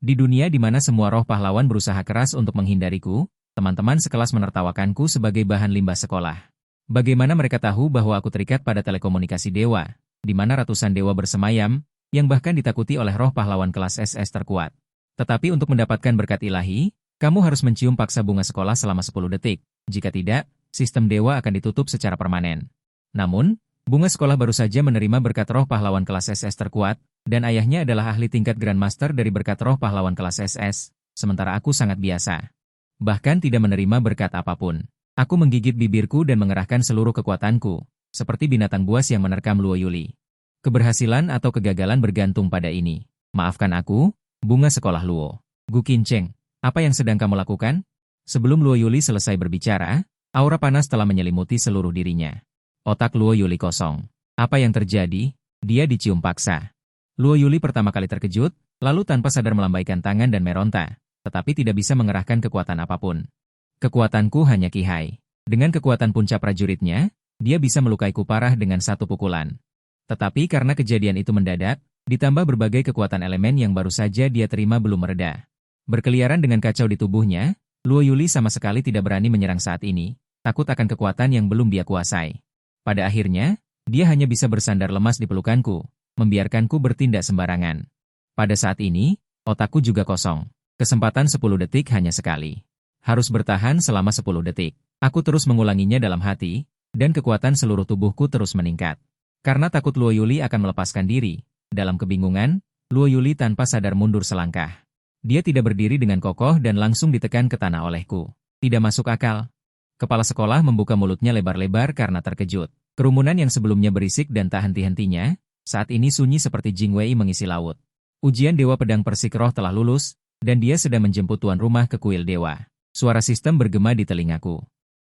Di dunia di mana semua roh pahlawan berusaha keras untuk menghindariku, teman-teman sekelas menertawakanku sebagai bahan limbah sekolah. Bagaimana mereka tahu bahwa aku terikat pada telekomunikasi dewa, di mana ratusan dewa bersemayam, yang bahkan ditakuti oleh roh pahlawan kelas SS terkuat. Tetapi untuk mendapatkan berkat ilahi, kamu harus mencium paksa bunga sekolah selama 10 detik. Jika tidak, sistem dewa akan ditutup secara permanen. Namun, bunga sekolah baru saja menerima berkat roh pahlawan kelas SS terkuat, dan ayahnya adalah ahli tingkat Grandmaster dari berkat roh pahlawan kelas SS, sementara aku sangat biasa. Bahkan tidak menerima berkat apapun. Aku menggigit bibirku dan mengerahkan seluruh kekuatanku, seperti binatang buas yang menerkam Luo Yuli. Keberhasilan atau kegagalan bergantung pada ini. Maafkan aku, bunga sekolah Luo. Gu Qincheng, apa yang sedang kamu lakukan? Sebelum Luo Yuli selesai berbicara, aura panas telah menyelimuti seluruh dirinya. Otak Luo Yuli kosong. Apa yang terjadi? Dia dicium paksa. Luo Yuli pertama kali terkejut, lalu tanpa sadar melambaikan tangan dan meronta, tetapi tidak bisa mengerahkan kekuatan apapun. Kekuatanku hanya Qihai. Dengan kekuatan puncak prajuritnya, dia bisa melukaiku parah dengan satu pukulan. Tetapi karena kejadian itu mendadak, ditambah berbagai kekuatan elemen yang baru saja dia terima belum mereda. Berkeliaran dengan kacau di tubuhnya, Luo Yuli sama sekali tidak berani menyerang saat ini, takut akan kekuatan yang belum dia kuasai. Pada akhirnya, dia hanya bisa bersandar lemas di pelukanku, membiarkanku bertindak sembarangan. Pada saat ini, otakku juga kosong. Kesempatan 10 detik hanya sekali. Harus bertahan selama 10 detik. Aku terus mengulanginya dalam hati, dan kekuatan seluruh tubuhku terus meningkat. Karena takut Luo Yuli akan melepaskan diri, dalam kebingungan, Luo Yuli tanpa sadar mundur selangkah. Dia tidak berdiri dengan kokoh dan langsung ditekan ke tanah olehku. Tidak masuk akal. Kepala sekolah membuka mulutnya lebar-lebar karena terkejut. Kerumunan yang sebelumnya berisik dan tak henti-hentinya, saat ini sunyi seperti Jing Wei mengisi laut. Ujian Dewa Pedang Persik Roh telah lulus, dan dia sedang menjemput tuan rumah ke kuil dewa. Suara sistem bergema di telingaku.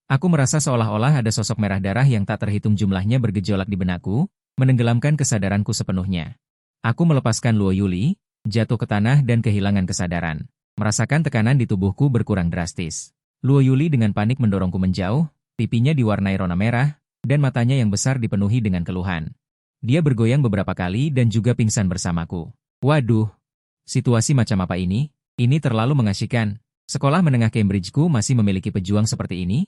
Aku merasa seolah-olah ada sosok merah darah yang tak terhitung jumlahnya bergejolak di benakku, menenggelamkan kesadaranku sepenuhnya. Aku melepaskan Luo Yuli, jatuh ke tanah dan kehilangan kesadaran. Merasakan tekanan di tubuhku berkurang drastis. Luo Yuli dengan panik mendorongku menjauh, pipinya diwarnai rona merah, dan matanya yang besar dipenuhi dengan keluhan. Dia bergoyang beberapa kali dan juga pingsan bersamaku. Waduh, situasi macam apa ini? Ini terlalu mengasyikkan. Sekolah menengah Cambridgeku masih memiliki pejuang seperti ini?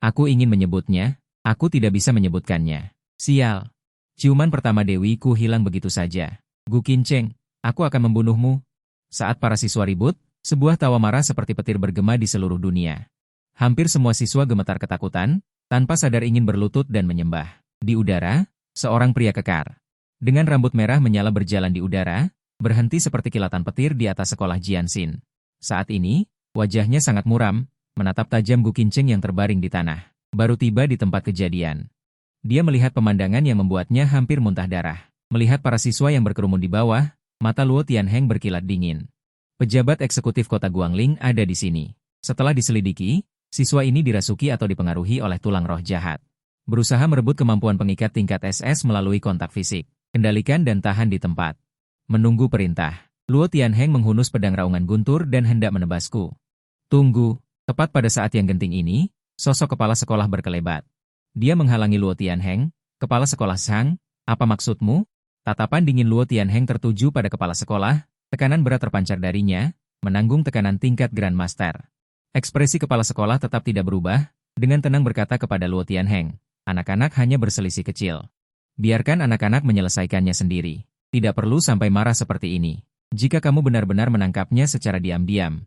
Aku ingin menyebutnya, aku tidak bisa menyebutkannya. Sial. Ciuman pertama Dewiku hilang begitu saja. Gu Qincheng, aku akan membunuhmu. Saat para siswa ribut, sebuah tawa marah seperti petir bergema di seluruh dunia. Hampir semua siswa gemetar ketakutan, tanpa sadar ingin berlutut dan menyembah. Di udara, seorang pria kekar, dengan rambut merah menyala berjalan di udara, berhenti seperti kilatan petir di atas sekolah Jianxin. Saat ini, wajahnya sangat muram, menatap tajam Gu Qincheng yang terbaring di tanah. Baru tiba di tempat kejadian. Dia melihat pemandangan yang membuatnya hampir muntah darah. Melihat para siswa yang berkerumun di bawah, mata Luo Tianheng berkilat dingin. Pejabat eksekutif kota Guangling ada di sini. Setelah diselidiki, siswa ini dirasuki atau dipengaruhi oleh tulang roh jahat. Berusaha merebut kemampuan pengikat tingkat SS melalui kontak fisik. Kendalikan dan tahan di tempat. Menunggu perintah. Luo Tianheng menghunus pedang raungan guntur dan hendak menebasku. Tunggu. Tepat pada saat yang genting ini, sosok kepala sekolah berkelebat. Dia menghalangi Luo Tianheng. Kepala sekolah Sang, apa maksudmu? Tatapan dingin Luo Tianheng tertuju pada kepala sekolah. Tekanan berat terpancar darinya, menanggung tekanan tingkat Grandmaster. Ekspresi kepala sekolah tetap tidak berubah, dengan tenang berkata kepada Luo Tianheng, anak-anak hanya berselisih kecil. Biarkan anak-anak menyelesaikannya sendiri. Tidak perlu sampai marah seperti ini. Jika kamu benar-benar menangkapnya secara diam-diam,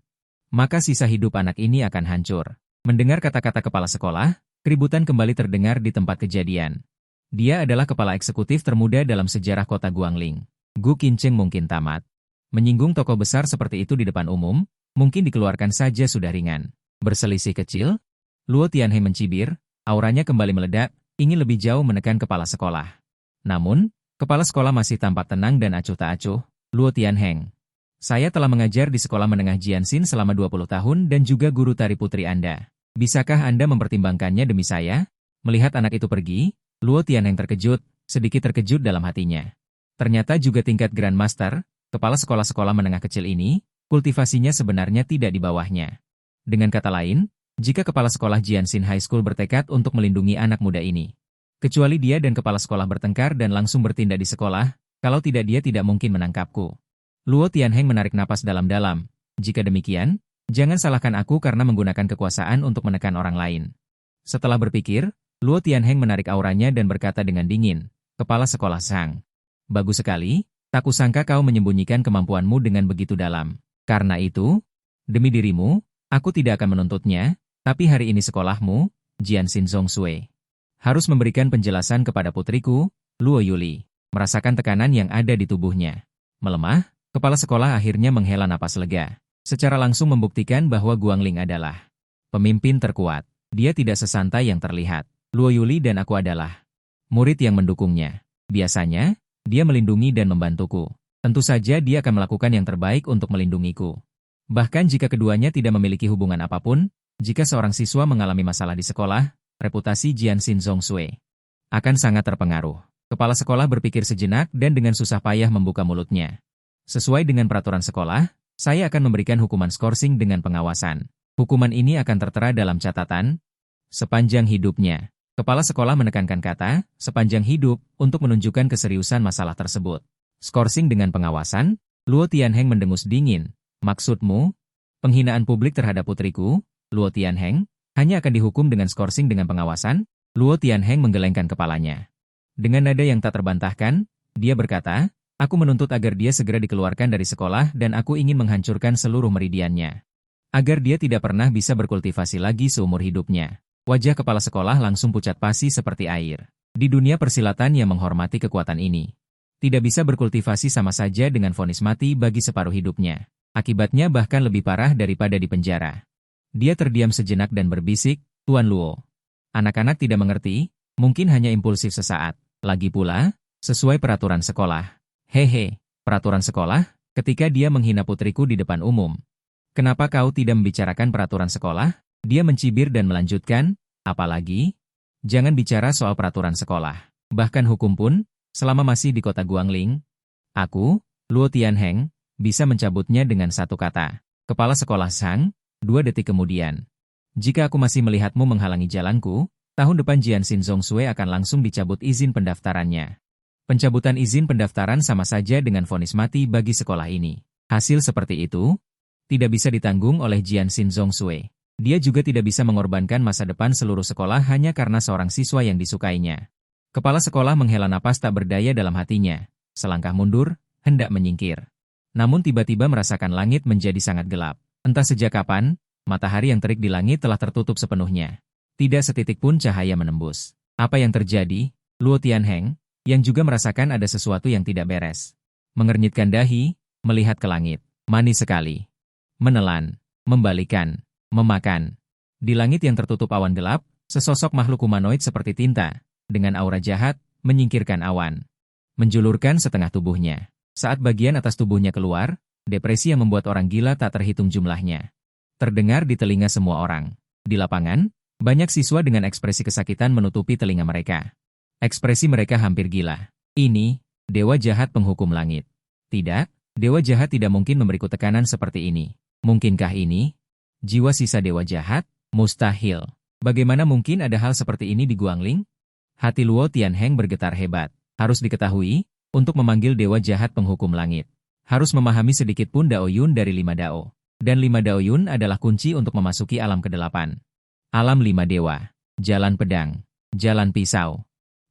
maka sisa hidup anak ini akan hancur. Mendengar kata-kata kepala sekolah, keributan kembali terdengar di tempat kejadian. Dia adalah kepala eksekutif termuda dalam sejarah kota Guangling. Gu Qincheng mungkin tamat. Menyinggung tokoh besar seperti itu di depan umum, mungkin dikeluarkan saja sudah ringan. Berselisih kecil? Luo Tianheng mencibir, auranya kembali meledak, ingin lebih jauh menekan kepala sekolah. Namun, kepala sekolah masih tampak tenang dan acuh tak acuh. Luo Tianheng, saya telah mengajar di sekolah menengah Jianxin selama 20 tahun dan juga guru tari putri Anda. Bisakah Anda mempertimbangkannya demi saya? Melihat anak itu pergi, Luo Tianheng terkejut, sedikit terkejut dalam hatinya. Ternyata juga tingkat Grandmaster, kepala sekolah-sekolah menengah kecil ini, kultivasinya sebenarnya tidak di bawahnya. Dengan kata lain, jika kepala sekolah Jianxin High School bertekad untuk melindungi anak muda ini, kecuali dia dan kepala sekolah bertengkar dan langsung bertindak di sekolah, kalau tidak dia tidak mungkin menangkapku. Luo Tianheng menarik napas dalam-dalam. Jika demikian, jangan salahkan aku karena menggunakan kekuasaan untuk menekan orang lain. Setelah berpikir, Luo Tianheng menarik auranya dan berkata dengan dingin, "Kepala sekolah Sang. Bagus sekali, tak kusangka kau menyembunyikan kemampuanmu dengan begitu dalam. Karena itu, demi dirimu, aku tidak akan menuntutnya, tapi hari ini sekolahmu, Jianxin Zongsui, harus memberikan penjelasan kepada putriku, Luo Yuli." Merasakan tekanan yang ada di tubuhnya. Melemah, kepala sekolah akhirnya menghela napas lega. Secara langsung membuktikan bahwa Guangling adalah pemimpin terkuat. Dia tidak sesantai yang terlihat. Luo Yuli dan aku adalah murid yang mendukungnya. Biasanya, dia melindungi dan membantuku. Tentu saja dia akan melakukan yang terbaik untuk melindungiku. Bahkan jika keduanya tidak memiliki hubungan apapun, jika seorang siswa mengalami masalah di sekolah, reputasi Jianxin Zongsui akan sangat terpengaruh. Kepala sekolah berpikir sejenak dan dengan susah payah membuka mulutnya. Sesuai dengan peraturan sekolah, saya akan memberikan hukuman skorsing dengan pengawasan. Hukuman ini akan tertera dalam catatan sepanjang hidupnya. Kepala sekolah menekankan kata sepanjang hidup untuk menunjukkan keseriusan masalah tersebut. Skorsing dengan pengawasan, Luo Tianheng mendengus dingin. Maksudmu, penghinaan publik terhadap putriku, Luo Tianheng, hanya akan dihukum dengan skorsing dengan pengawasan? Luo Tianheng menggelengkan kepalanya. Dengan nada yang tak terbantahkan, dia berkata, "Aku menuntut agar dia segera dikeluarkan dari sekolah dan aku ingin menghancurkan seluruh meridiannya. Agar dia tidak pernah bisa berkultivasi lagi seumur hidupnya." Wajah kepala sekolah langsung pucat pasi seperti air. Di dunia persilatan yang menghormati kekuatan ini, tidak bisa berkultivasi sama saja dengan vonis mati bagi separuh hidupnya. Akibatnya bahkan lebih parah daripada di penjara. Dia terdiam sejenak dan berbisik, "Tuan Luo, anak-anak tidak mengerti, mungkin hanya impulsif sesaat. Lagi pula, sesuai peraturan sekolah." "Hehe, peraturan sekolah? Ketika dia menghina putriku di depan umum. Kenapa kau tidak membicarakan peraturan sekolah?" Dia mencibir dan melanjutkan, "Apalagi? Jangan bicara soal peraturan sekolah. Bahkan hukum pun, selama masih di kota Guangling, aku, Luo Tianheng, bisa mencabutnya dengan satu kata." Kepala sekolah Sang, 2 detik kemudian. "Jika aku masih melihatmu menghalangi jalanku, tahun depan Jianxin Zongsui akan langsung dicabut izin pendaftarannya." Pencabutan izin pendaftaran sama saja dengan vonis mati bagi sekolah ini. Hasil seperti itu tidak bisa ditanggung oleh Jianxin Zongsui. Dia juga tidak bisa mengorbankan masa depan seluruh sekolah hanya karena seorang siswa yang disukainya. Kepala sekolah menghela napas tak berdaya dalam hatinya. Selangkah mundur, hendak menyingkir. Namun tiba-tiba merasakan langit menjadi sangat gelap. Entah sejak kapan, matahari yang terik di langit telah tertutup sepenuhnya. Tidak setitik pun cahaya menembus. Apa yang terjadi? Luo Tianheng, yang juga merasakan ada sesuatu yang tidak beres, mengernyitkan dahi, melihat ke langit. Manis sekali. Menelan, membalikan, memakan. Di langit yang tertutup awan gelap, sesosok makhluk humanoid seperti tinta, dengan aura jahat, menyingkirkan awan. Menjulurkan setengah tubuhnya. Saat bagian atas tubuhnya keluar, depresi yang membuat orang gila tak terhitung jumlahnya. Terdengar di telinga semua orang. Di lapangan, banyak siswa dengan ekspresi kesakitan menutupi telinga mereka. Ekspresi mereka hampir gila. Ini, dewa jahat penghukum langit. Tidak, dewa jahat tidak mungkin memberiku tekanan seperti ini. Mungkinkah ini? Jiwa sisa dewa jahat? Mustahil. Bagaimana mungkin ada hal seperti ini di Guangling? Hati Luo Tianheng bergetar hebat. Harus diketahui, untuk memanggil dewa jahat penghukum langit, harus memahami sedikit pun Dao Yun dari 5 Dao. Dan 5 Dao Yun adalah kunci untuk memasuki alam ke-8. Alam 5 dewa. Jalan pedang, jalan pisau,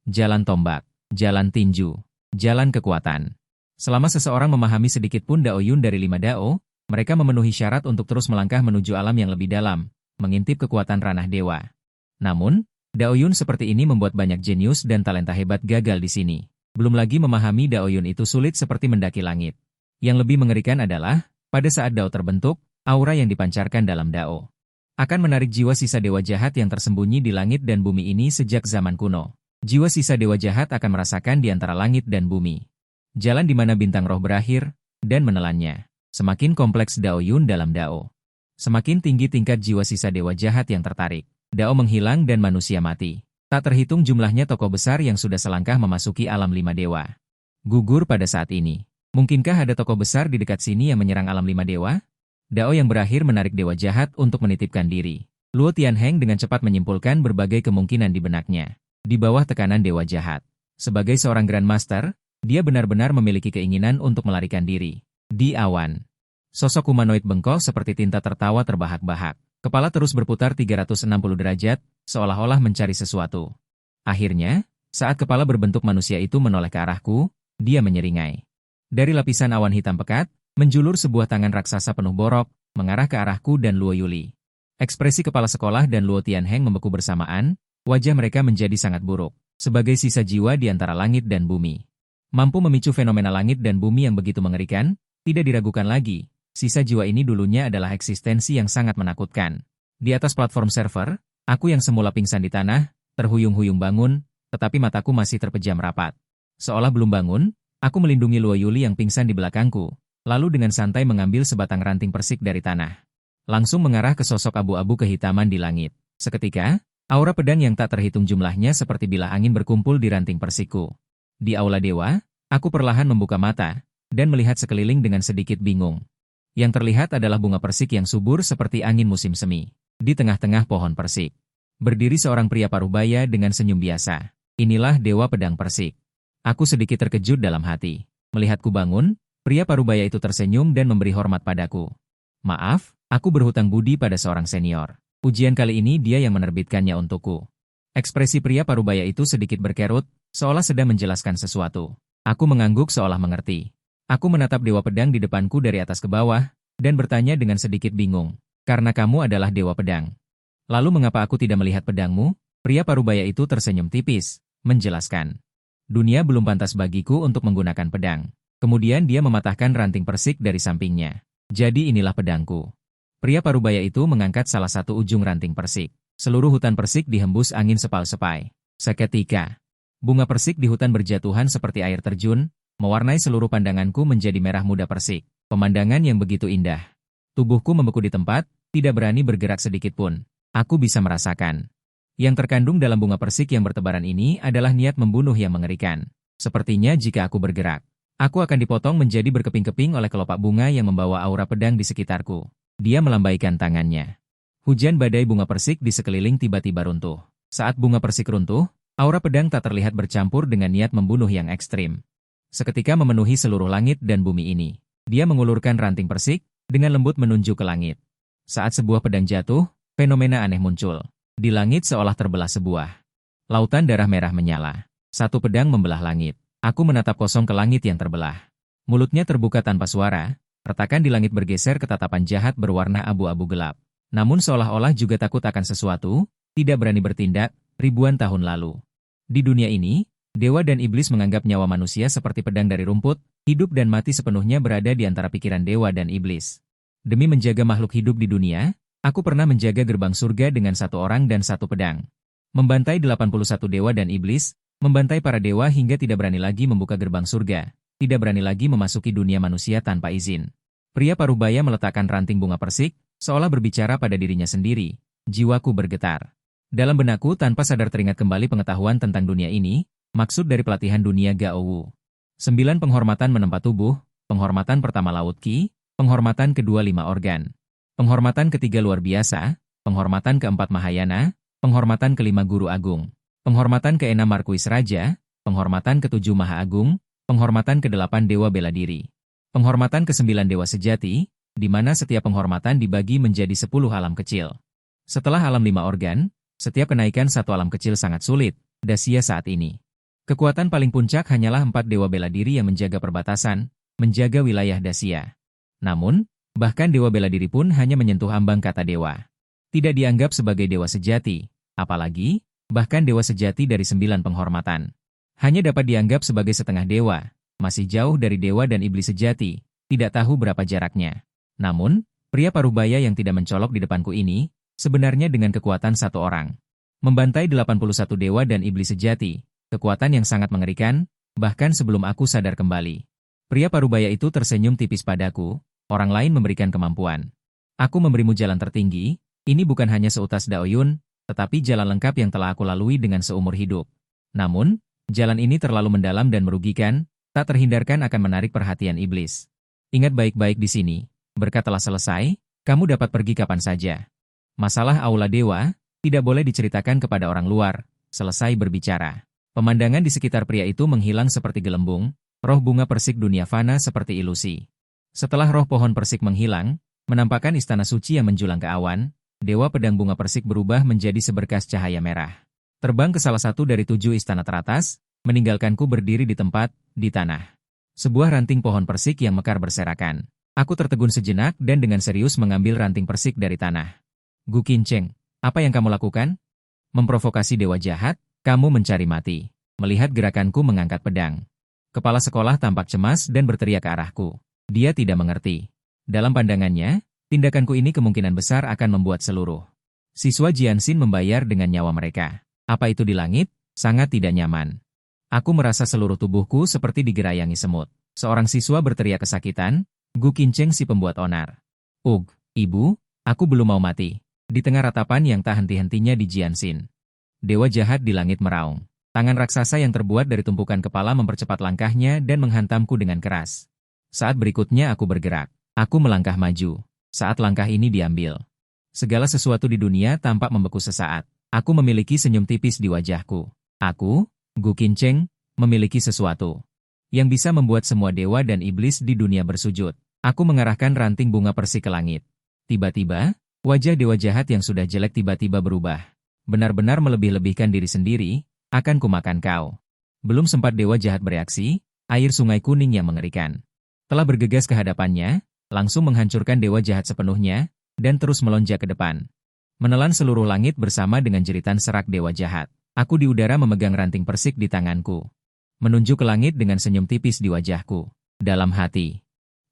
jalan tombak, jalan tinju, jalan kekuatan. Selama seseorang memahami sedikit pun Dao Yun dari 5 Dao, mereka memenuhi syarat untuk terus melangkah menuju alam yang lebih dalam, mengintip kekuatan ranah dewa. Namun, Dao Yun seperti ini membuat banyak jenius dan talenta hebat gagal di sini. Belum lagi memahami Dao Yun itu sulit seperti mendaki langit. Yang lebih mengerikan adalah, pada saat Dao terbentuk, aura yang dipancarkan dalam Dao akan menarik jiwa sisa dewa jahat yang tersembunyi di langit dan bumi ini sejak zaman kuno. Jiwa sisa dewa jahat akan merasakan di antara langit dan bumi. Jalan di mana bintang roh berakhir, dan menelannya. Semakin kompleks Dao Yun dalam Dao, semakin tinggi tingkat jiwa sisa dewa jahat yang tertarik. Dao menghilang dan manusia mati. Tak terhitung jumlahnya tokoh besar yang sudah selangkah memasuki alam 5 dewa. Gugur pada saat ini. Mungkinkah ada tokoh besar di dekat sini yang menyerang alam 5 dewa? Dao yang berakhir menarik dewa jahat untuk menitipkan diri. Luo Tianheng dengan cepat menyimpulkan berbagai kemungkinan di benaknya. Di bawah tekanan dewa jahat. Sebagai seorang Grandmaster, dia benar-benar memiliki keinginan untuk melarikan diri. Di awan. Sosok humanoid bengkok seperti tinta tertawa terbahak-bahak. Kepala terus berputar 360 derajat, seolah-olah mencari sesuatu. Akhirnya, saat kepala berbentuk manusia itu menoleh ke arahku, dia menyeringai. Dari lapisan awan hitam pekat, menjulur sebuah tangan raksasa penuh borok, mengarah ke arahku dan Luo Yuli. Ekspresi kepala sekolah dan Luo Tianheng membeku bersamaan, wajah mereka menjadi sangat buruk, sebagai sisa jiwa di antara langit dan bumi. Mampu memicu fenomena langit dan bumi yang begitu mengerikan, tidak diragukan lagi. Sisa jiwa ini dulunya adalah eksistensi yang sangat menakutkan. Di atas platform server, aku yang semula pingsan di tanah, terhuyung-huyung bangun, tetapi mataku masih terpejam rapat. Seolah belum bangun, aku melindungi Luo Yuli yang pingsan di belakangku, lalu dengan santai mengambil sebatang ranting persik dari tanah. Langsung mengarah ke sosok abu-abu kehitaman di langit. Seketika, aura pedang yang tak terhitung jumlahnya seperti bilah angin berkumpul di ranting persikku. Di aula dewa, aku perlahan membuka mata, dan melihat sekeliling dengan sedikit bingung. Yang terlihat adalah bunga persik yang subur seperti angin musim semi. Di tengah-tengah pohon persik, berdiri seorang pria parubaya dengan senyum biasa. Inilah Dewa Pedang Persik. Aku sedikit terkejut dalam hati. Melihatku bangun, pria parubaya itu tersenyum dan memberi hormat padaku. Maaf, aku berhutang budi pada seorang senior. Ujian kali ini dia yang menerbitkannya untukku. Ekspresi pria parubaya itu sedikit berkerut, seolah sedang menjelaskan sesuatu. Aku mengangguk seolah mengerti. Aku menatap Dewa Pedang di depanku dari atas ke bawah, dan bertanya dengan sedikit bingung. Karena kamu adalah Dewa Pedang. Lalu mengapa aku tidak melihat pedangmu? Pria parubaya itu tersenyum tipis, menjelaskan. Dunia belum pantas bagiku untuk menggunakan pedang. Kemudian dia mematahkan ranting persik dari sampingnya. Jadi inilah pedangku. Pria parubaya itu mengangkat salah satu ujung ranting persik. Seluruh hutan persik dihembus angin sepal-sepai. Seketika, bunga persik di hutan berjatuhan seperti air terjun, mewarnai seluruh pandanganku menjadi merah muda persik. Pemandangan yang begitu indah. Tubuhku membeku di tempat, tidak berani bergerak sedikit pun. Aku bisa merasakan. Yang terkandung dalam bunga persik yang bertebaran ini adalah niat membunuh yang mengerikan. Sepertinya jika aku bergerak, aku akan dipotong menjadi berkeping-keping oleh kelopak bunga yang membawa aura pedang di sekitarku. Dia melambaikan tangannya. Hujan badai bunga persik di sekeliling tiba-tiba runtuh. Saat bunga persik runtuh, aura pedang tak terlihat bercampur dengan niat membunuh yang ekstrim. Seketika memenuhi seluruh langit dan bumi ini. Dia mengulurkan ranting persik, dengan lembut menunjuk ke langit. Saat sebuah pedang jatuh, fenomena aneh muncul. Di langit seolah terbelah sebuah lautan darah merah menyala. Satu pedang membelah langit. Aku menatap kosong ke langit yang terbelah. Mulutnya terbuka tanpa suara, retakan di langit bergeser ke tatapan jahat berwarna abu-abu gelap. Namun seolah-olah juga takut akan sesuatu, tidak berani bertindak, ribuan tahun lalu. Di dunia ini, dewa dan iblis menganggap nyawa manusia seperti pedang dari rumput, hidup dan mati sepenuhnya berada di antara pikiran dewa dan iblis. Demi menjaga makhluk hidup di dunia, aku pernah menjaga gerbang surga dengan satu orang dan satu pedang. Membantai 81 dewa dan iblis, membantai para dewa hingga tidak berani lagi membuka gerbang surga, tidak berani lagi memasuki dunia manusia tanpa izin. Pria parubaya meletakkan ranting bunga persik, seolah berbicara pada dirinya sendiri. Jiwaku bergetar. Dalam benakku tanpa sadar teringat kembali pengetahuan tentang dunia ini, maksud dari pelatihan dunia Gaowu. 9 penghormatan menempa tubuh, penghormatan pertama laut Qi, penghormatan kedua 5 organ. Penghormatan ketiga luar biasa, penghormatan keempat Mahayana, penghormatan kelima Guru Agung, penghormatan keenam Markuis Raja, penghormatan ketujuh Maha Agung, penghormatan kedelapan Dewa Bela Diri, penghormatan kesembilan Dewa Sejati, di mana setiap penghormatan dibagi menjadi 10 alam kecil. Setelah alam 5 organ, setiap kenaikan satu alam kecil sangat sulit, Dacia saat ini. Kekuatan paling puncak hanyalah 4 Dewa Bela Diri yang menjaga perbatasan, menjaga wilayah Dacia. Namun, bahkan Dewa Bela Diri pun hanya menyentuh ambang kata dewa. Tidak dianggap sebagai dewa sejati, apalagi, bahkan dewa sejati dari 9 penghormatan. Hanya dapat dianggap sebagai setengah dewa, masih jauh dari dewa dan iblis sejati, tidak tahu berapa jaraknya. Namun, pria parubaya yang tidak mencolok di depanku ini, sebenarnya dengan kekuatan satu orang. Membantai 81 dewa dan iblis sejati, kekuatan yang sangat mengerikan, bahkan sebelum aku sadar kembali. Pria parubaya itu tersenyum tipis padaku. Orang lain memberikan kemampuan. Aku memberimu jalan tertinggi, ini bukan hanya seutas daoyun, tetapi jalan lengkap yang telah aku lalui dengan seumur hidup. Namun, jalan ini terlalu mendalam dan merugikan, tak terhindarkan akan menarik perhatian iblis. Ingat baik-baik di sini, berkat telah selesai, kamu dapat pergi kapan saja. Masalah Aula Dewa, tidak boleh diceritakan kepada orang luar, selesai berbicara. Pemandangan di sekitar pria itu menghilang seperti gelembung, roh bunga persik dunia fana seperti ilusi. Setelah roh pohon persik menghilang, menampakkan istana suci yang menjulang ke awan, Dewa Pedang Bunga Persik berubah menjadi seberkas cahaya merah. Terbang ke salah satu dari 7 istana teratas, meninggalkanku berdiri di tempat, di tanah. Sebuah ranting pohon persik yang mekar berserakan. Aku tertegun sejenak dan dengan serius mengambil ranting persik dari tanah. Gu Qincheng, apa yang kamu lakukan? Memprovokasi dewa jahat, kamu mencari mati. Melihat gerakanku mengangkat pedang. Kepala sekolah tampak cemas dan berteriak ke arahku. Dia tidak mengerti. Dalam pandangannya, tindakanku ini kemungkinan besar akan membuat seluruh siswa Jianxin membayar dengan nyawa mereka. Apa itu di langit? Sangat tidak nyaman. Aku merasa seluruh tubuhku seperti digerayangi semut. Seorang siswa berteriak kesakitan, Gu Qincheng si pembuat onar. Ibu, aku belum mau mati. Di tengah ratapan yang tak henti-hentinya di Jianxin. Dewa jahat di langit meraung. Tangan raksasa yang terbuat dari tumpukan kepala mempercepat langkahnya dan menghantamku dengan keras. Saat berikutnya aku bergerak. Aku melangkah maju. Saat langkah ini diambil, segala sesuatu di dunia tampak membeku sesaat. Aku memiliki senyum tipis di wajahku. Aku, Gu Qincheng, memiliki sesuatu yang bisa membuat semua dewa dan iblis di dunia bersujud. Aku mengarahkan ranting bunga persik ke langit. Tiba-tiba, wajah dewa jahat yang sudah jelek tiba-tiba berubah. Benar-benar melebih-lebihkan diri sendiri, akan kumakan kau. Belum sempat dewa jahat bereaksi, air sungai kuning yang mengerikan telah bergegas ke hadapannya, langsung menghancurkan dewa jahat sepenuhnya, dan terus melonjak ke depan. Menelan seluruh langit bersama dengan jeritan serak dewa jahat. Aku di udara memegang ranting persik di tanganku. Menunjuk ke langit dengan senyum tipis di wajahku. Dalam hati,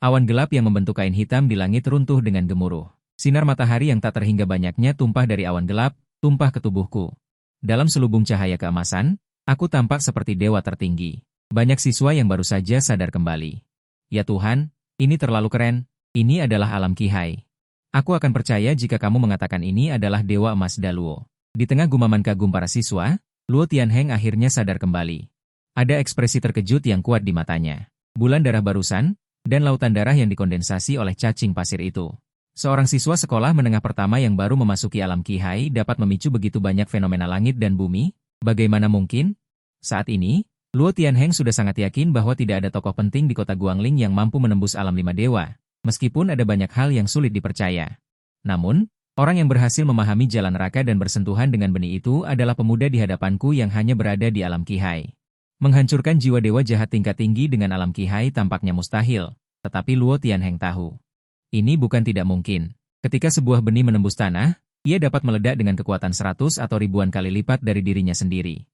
awan gelap yang membentuk kain hitam di langit runtuh dengan gemuruh. Sinar matahari yang tak terhingga banyaknya tumpah dari awan gelap, tumpah ke tubuhku. Dalam selubung cahaya keemasan, aku tampak seperti dewa tertinggi. Banyak siswa yang baru saja sadar kembali. Ya Tuhan, ini terlalu keren, ini adalah alam Qihai. Aku akan percaya jika kamu mengatakan ini adalah Dewa Emas Daluo. Di tengah gumaman kagum para siswa, Luo Tianheng akhirnya sadar kembali. Ada ekspresi terkejut yang kuat di matanya. Bulan darah barusan, dan lautan darah yang dikondensasi oleh cacing pasir itu. Seorang siswa sekolah menengah pertama yang baru memasuki alam Qihai dapat memicu begitu banyak fenomena langit dan bumi? Bagaimana mungkin? Saat ini, Luo Tianheng sudah sangat yakin bahwa tidak ada tokoh penting di kota Guangling yang mampu menembus alam 5 dewa, meskipun ada banyak hal yang sulit dipercaya. Namun, orang yang berhasil memahami jalan neraka dan bersentuhan dengan benih itu adalah pemuda di hadapanku yang hanya berada di alam Qihai. Menghancurkan jiwa dewa jahat tingkat tinggi dengan alam Qihai tampaknya mustahil, tetapi Luo Tianheng tahu. Ini bukan tidak mungkin. Ketika sebuah benih menembus tanah, ia dapat meledak dengan kekuatan 100 atau ribuan kali lipat dari dirinya sendiri.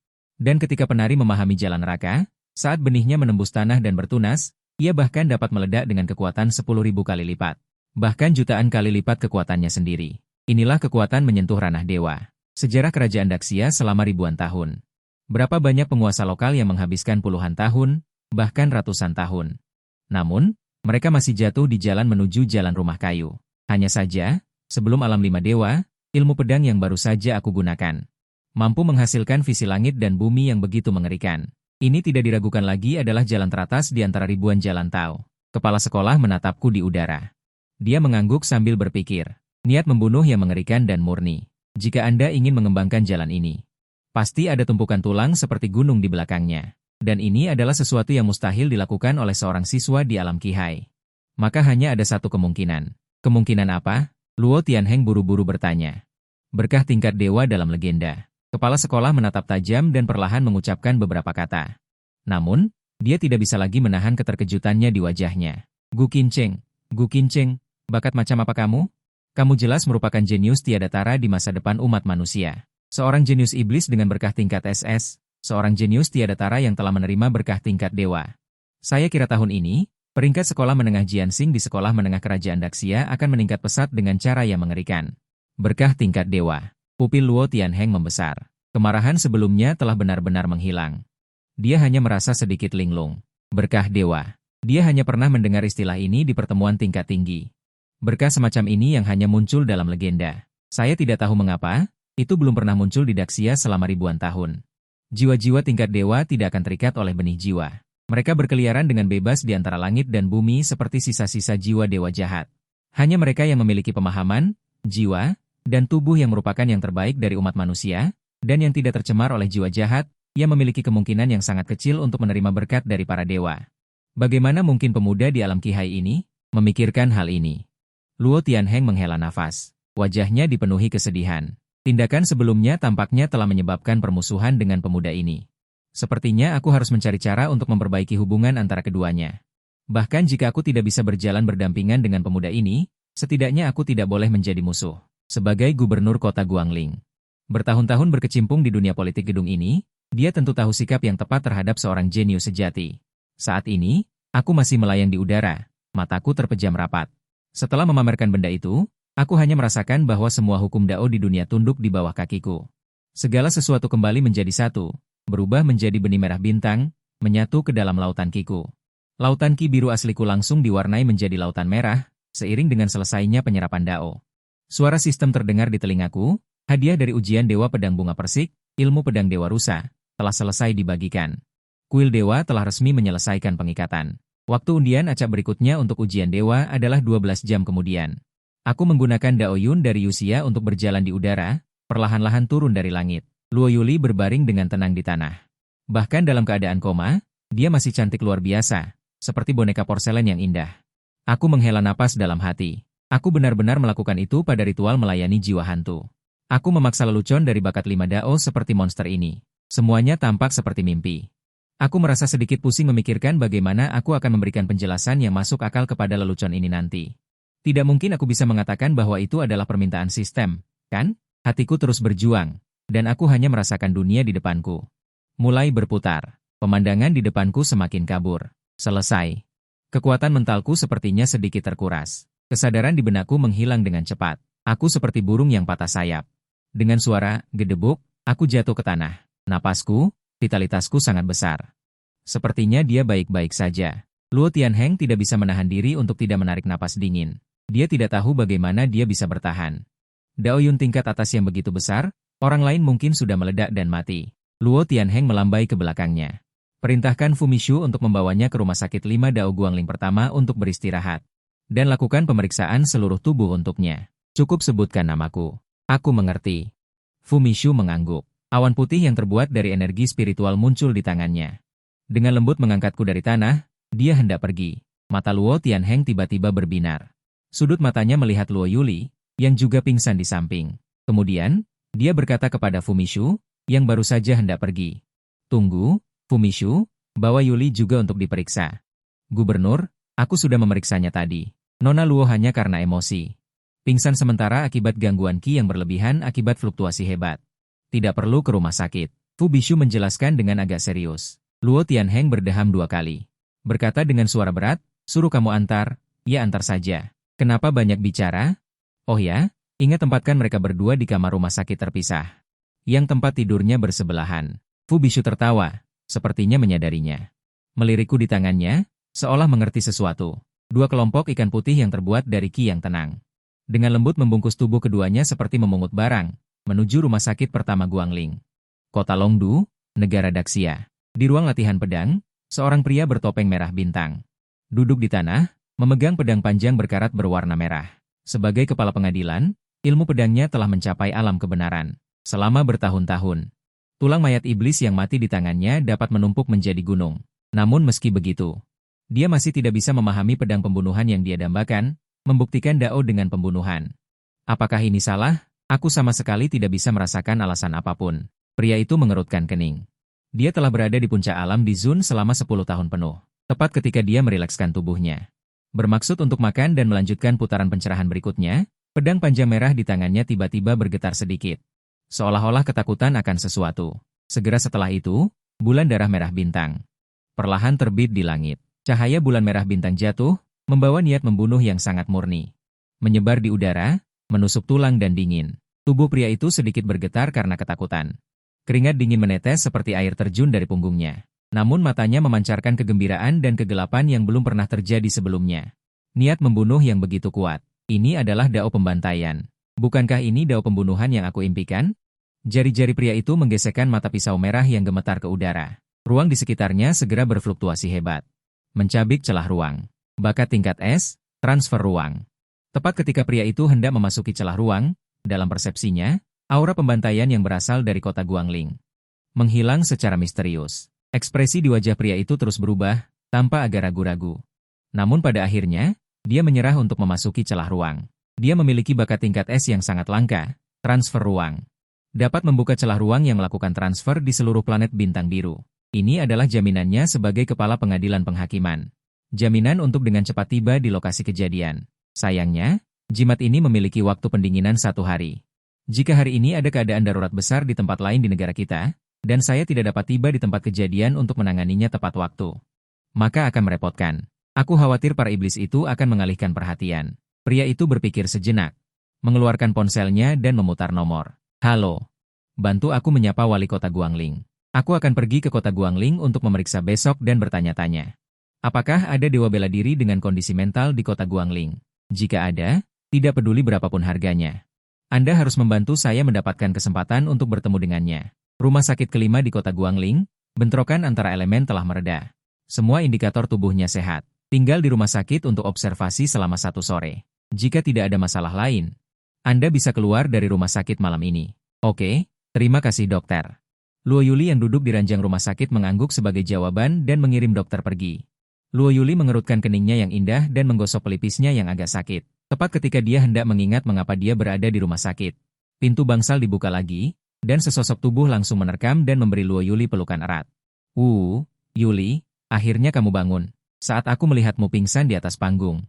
Dan ketika penari memahami jalan neraka, saat benihnya menembus tanah dan bertunas, ia bahkan dapat meledak dengan kekuatan 10.000 kali lipat. Bahkan jutaan kali lipat kekuatannya sendiri. Inilah kekuatan menyentuh ranah dewa. Sejarah kerajaan Daxia selama ribuan tahun. Berapa banyak penguasa lokal yang menghabiskan puluhan tahun, bahkan ratusan tahun. Namun, mereka masih jatuh di jalan menuju jalan rumah kayu. Hanya saja, sebelum alam 5 dewa, ilmu pedang yang baru saja aku gunakan mampu menghasilkan visi langit dan bumi yang begitu mengerikan. Ini tidak diragukan lagi adalah jalan teratas di antara ribuan jalan Tao. Kepala sekolah menatapku di udara. Dia mengangguk sambil berpikir, niat membunuh yang mengerikan dan murni. Jika Anda ingin mengembangkan jalan ini, pasti ada tumpukan tulang seperti gunung di belakangnya. Dan ini adalah sesuatu yang mustahil dilakukan oleh seorang siswa di alam Qihai. Maka hanya ada satu kemungkinan. Kemungkinan apa? Luo Tianheng buru-buru bertanya. Berkah tingkat dewa dalam legenda. Kepala sekolah menatap tajam dan perlahan mengucapkan beberapa kata. Namun, dia tidak bisa lagi menahan keterkejutannya di wajahnya. Gu Qincheng, bakat macam apa kamu? Kamu jelas merupakan jenius tiada tara di masa depan umat manusia. Seorang jenius iblis dengan berkah tingkat SS, seorang jenius tiada tara yang telah menerima berkah tingkat dewa. Saya kira tahun ini, peringkat sekolah menengah Jianxing di sekolah menengah kerajaan Daxia akan meningkat pesat dengan cara yang mengerikan. Berkah tingkat dewa. Pupil Luo Tianheng membesar. Kemarahan sebelumnya telah benar-benar menghilang. Dia hanya merasa sedikit linglung. Berkah dewa. Dia hanya pernah mendengar istilah ini di pertemuan tingkat tinggi. Berkah semacam ini yang hanya muncul dalam legenda. Saya tidak tahu mengapa, itu belum pernah muncul di Daxia selama ribuan tahun. Jiwa-jiwa tingkat dewa tidak akan terikat oleh benih jiwa. Mereka berkeliaran dengan bebas di antara langit dan bumi seperti sisa-sisa jiwa dewa jahat. Hanya mereka yang memiliki pemahaman, jiwa, dan tubuh yang merupakan yang terbaik dari umat manusia, dan yang tidak tercemar oleh jiwa jahat, yang memiliki kemungkinan yang sangat kecil untuk menerima berkat dari para dewa. Bagaimana mungkin pemuda di alam Qihai ini? Memikirkan hal ini, Luo Tianheng menghela nafas. Wajahnya dipenuhi kesedihan. Tindakan sebelumnya tampaknya telah menyebabkan permusuhan dengan pemuda ini. Sepertinya aku harus mencari cara untuk memperbaiki hubungan antara keduanya. Bahkan jika aku tidak bisa berjalan berdampingan dengan pemuda ini, setidaknya aku tidak boleh menjadi musuh. Sebagai gubernur kota Guangling, bertahun-tahun berkecimpung di dunia politik gedung ini, dia tentu tahu sikap yang tepat terhadap seorang jenius sejati. Saat ini, aku masih melayang di udara, mataku terpejam rapat. Setelah memamerkan benda itu, aku hanya merasakan bahwa semua hukum Dao di dunia tunduk di bawah kakiku. Segala sesuatu kembali menjadi satu, berubah menjadi benih merah bintang, menyatu ke dalam lautan Kiku. Lautan Ki biru asliku langsung diwarnai menjadi lautan merah, seiring dengan selesainya penyerapan Dao. Suara sistem terdengar di telingaku, hadiah dari ujian Dewa Pedang Bunga Persik, ilmu pedang Dewa Rusa, telah selesai dibagikan. Kuil Dewa telah resmi menyelesaikan pengikatan. Waktu undian acak berikutnya untuk ujian Dewa adalah 12 jam kemudian. Aku menggunakan Dao Yun dari Yuxia untuk berjalan di udara, perlahan-lahan turun dari langit. Luo Yuli berbaring dengan tenang di tanah. Bahkan dalam keadaan koma, dia masih cantik luar biasa, seperti boneka porselen yang indah. Aku menghela napas dalam hati. Aku benar-benar melakukan itu pada ritual melayani jiwa hantu. Aku memaksa lelucon dari bakat 5 Dao seperti monster ini. Semuanya tampak seperti mimpi. Aku merasa sedikit pusing memikirkan bagaimana aku akan memberikan penjelasan yang masuk akal kepada lelucon ini nanti. Tidak mungkin aku bisa mengatakan bahwa itu adalah permintaan sistem, kan? Hatiku terus berjuang, dan aku hanya merasakan dunia di depanku mulai berputar. Pemandangan di depanku semakin kabur. Selesai. Kekuatan mentalku sepertinya sedikit terkuras. Kesadaran di benakku menghilang dengan cepat. Aku seperti burung yang patah sayap. Dengan suara gedebuk, aku jatuh ke tanah. Napasku, vitalitasku sangat besar. Sepertinya dia baik-baik saja. Luo Tianheng tidak bisa menahan diri untuk tidak menarik napas dingin. Dia tidak tahu bagaimana dia bisa bertahan. Dao Yun tingkat atas yang begitu besar, orang lain mungkin sudah meledak dan mati. Luo Tianheng melambai ke belakangnya. Perintahkan Fu Mishu untuk membawanya ke rumah sakit 5 Dao Guangling pertama untuk beristirahat. Dan lakukan pemeriksaan seluruh tubuh untuknya. Cukup sebutkan namaku. Aku mengerti. Fu Mishu mengangguk. Awan putih yang terbuat dari energi spiritual muncul di tangannya. Dengan lembut mengangkatku dari tanah, dia hendak pergi. Mata Luo Tianheng tiba-tiba berbinar. Sudut matanya melihat Luo Yuli, yang juga pingsan di samping. Kemudian, dia berkata kepada Fu Mishu, yang baru saja hendak pergi. Tunggu, Fu Mishu, bawa Yuli juga untuk diperiksa. Gubernur, aku sudah memeriksanya tadi. Nona Luo hanya karena emosi. Pingsan sementara akibat gangguan Qi yang berlebihan akibat fluktuasi hebat. Tidak perlu ke rumah sakit. Fu Bishu menjelaskan dengan agak serius. Luo Tianheng berdeham 2 kali. Berkata dengan suara berat, suruh kamu antar, ya antar saja. Kenapa banyak bicara? Oh ya, ingat tempatkan mereka berdua di kamar rumah sakit terpisah. Yang tempat tidurnya bersebelahan. Fu Bishu tertawa, sepertinya menyadarinya. Melirikku di tangannya, seolah mengerti sesuatu. 2 kelompok ikan putih yang terbuat dari Qi yang tenang. Dengan lembut membungkus tubuh keduanya seperti memungut barang, menuju rumah sakit pertama Guangling. Kota Longdu, negara Daxia. Di ruang latihan pedang, seorang pria bertopeng merah bintang. Duduk di tanah, memegang pedang panjang berkarat berwarna merah. Sebagai kepala pengadilan, ilmu pedangnya telah mencapai alam kebenaran. Selama bertahun-tahun, tulang mayat iblis yang mati di tangannya dapat menumpuk menjadi gunung. Namun meski begitu, dia masih tidak bisa memahami pedang pembunuhan yang dia dambakan, membuktikan Dao dengan pembunuhan. Apakah ini salah? Aku sama sekali tidak bisa merasakan alasan apapun. Pria itu mengerutkan kening. Dia telah berada di puncak alam di Zun selama 10 tahun penuh. Tepat ketika dia merilekskan tubuhnya. Bermaksud untuk makan dan melanjutkan putaran pencerahan berikutnya, pedang panjang merah di tangannya tiba-tiba bergetar sedikit. Seolah-olah ketakutan akan sesuatu. Segera setelah itu, bulan darah merah bintang perlahan terbit di langit. Cahaya bulan merah bintang jatuh, membawa niat membunuh yang sangat murni. Menyebar di udara, menusuk tulang dan dingin. Tubuh pria itu sedikit bergetar karena ketakutan. Keringat dingin menetes seperti air terjun dari punggungnya. Namun matanya memancarkan kegembiraan dan kegelapan yang belum pernah terjadi sebelumnya. Niat membunuh yang begitu kuat. Ini adalah Dao pembantaian. Bukankah ini Dao pembunuhan yang aku impikan? Jari-jari pria itu menggesekkan mata pisau merah yang gemetar ke udara. Ruang di sekitarnya segera berfluktuasi hebat. Mencabik celah ruang. Bakat tingkat S, transfer ruang. Tepat ketika pria itu hendak memasuki celah ruang, dalam persepsinya, aura pembantaian yang berasal dari kota Guangling menghilang secara misterius. Ekspresi di wajah pria itu terus berubah, tanpa agak ragu-ragu. Namun pada akhirnya, Dia menyerah untuk memasuki celah ruang. Dia memiliki bakat tingkat S yang sangat langka, transfer ruang. Dapat membuka celah ruang yang melakukan transfer di seluruh planet bintang biru. Ini adalah jaminannya sebagai kepala pengadilan penghakiman. Jaminan untuk dengan cepat tiba di lokasi kejadian. Sayangnya, jimat ini memiliki waktu pendinginan 1 hari. Jika hari ini ada keadaan darurat besar di tempat lain di negara kita, dan saya tidak dapat tiba di tempat kejadian untuk menanganinya tepat waktu, maka akan merepotkan. Aku khawatir para iblis itu akan mengalihkan perhatian. Pria itu berpikir sejenak, mengeluarkan ponselnya dan memutar nomor. Halo, bantu aku menyapa wali kota Guangling. Aku akan pergi ke kota Guangling untuk memeriksa besok dan bertanya-tanya. Apakah ada dewa bela diri dengan kondisi mental di kota Guangling? Jika ada, tidak peduli berapapun harganya. Anda harus membantu saya mendapatkan kesempatan untuk bertemu dengannya. Rumah sakit kelima di kota Guangling, bentrokan antara elemen telah mereda. Semua indikator tubuhnya sehat. Tinggal di rumah sakit untuk observasi selama 1 sore. Jika tidak ada masalah lain, Anda bisa keluar dari rumah sakit malam ini. Oke, terima kasih dokter. Luo Yuli yang duduk di ranjang rumah sakit mengangguk sebagai jawaban dan mengirim dokter pergi. Luo Yuli mengerutkan keningnya yang indah dan menggosok pelipisnya yang agak sakit. Tepat ketika dia hendak mengingat mengapa dia berada di rumah sakit, pintu bangsal dibuka lagi, dan sesosok tubuh langsung menerkam dan memberi Luo Yuli pelukan erat. Yuli, akhirnya kamu bangun. Saat aku melihatmu pingsan di atas panggung,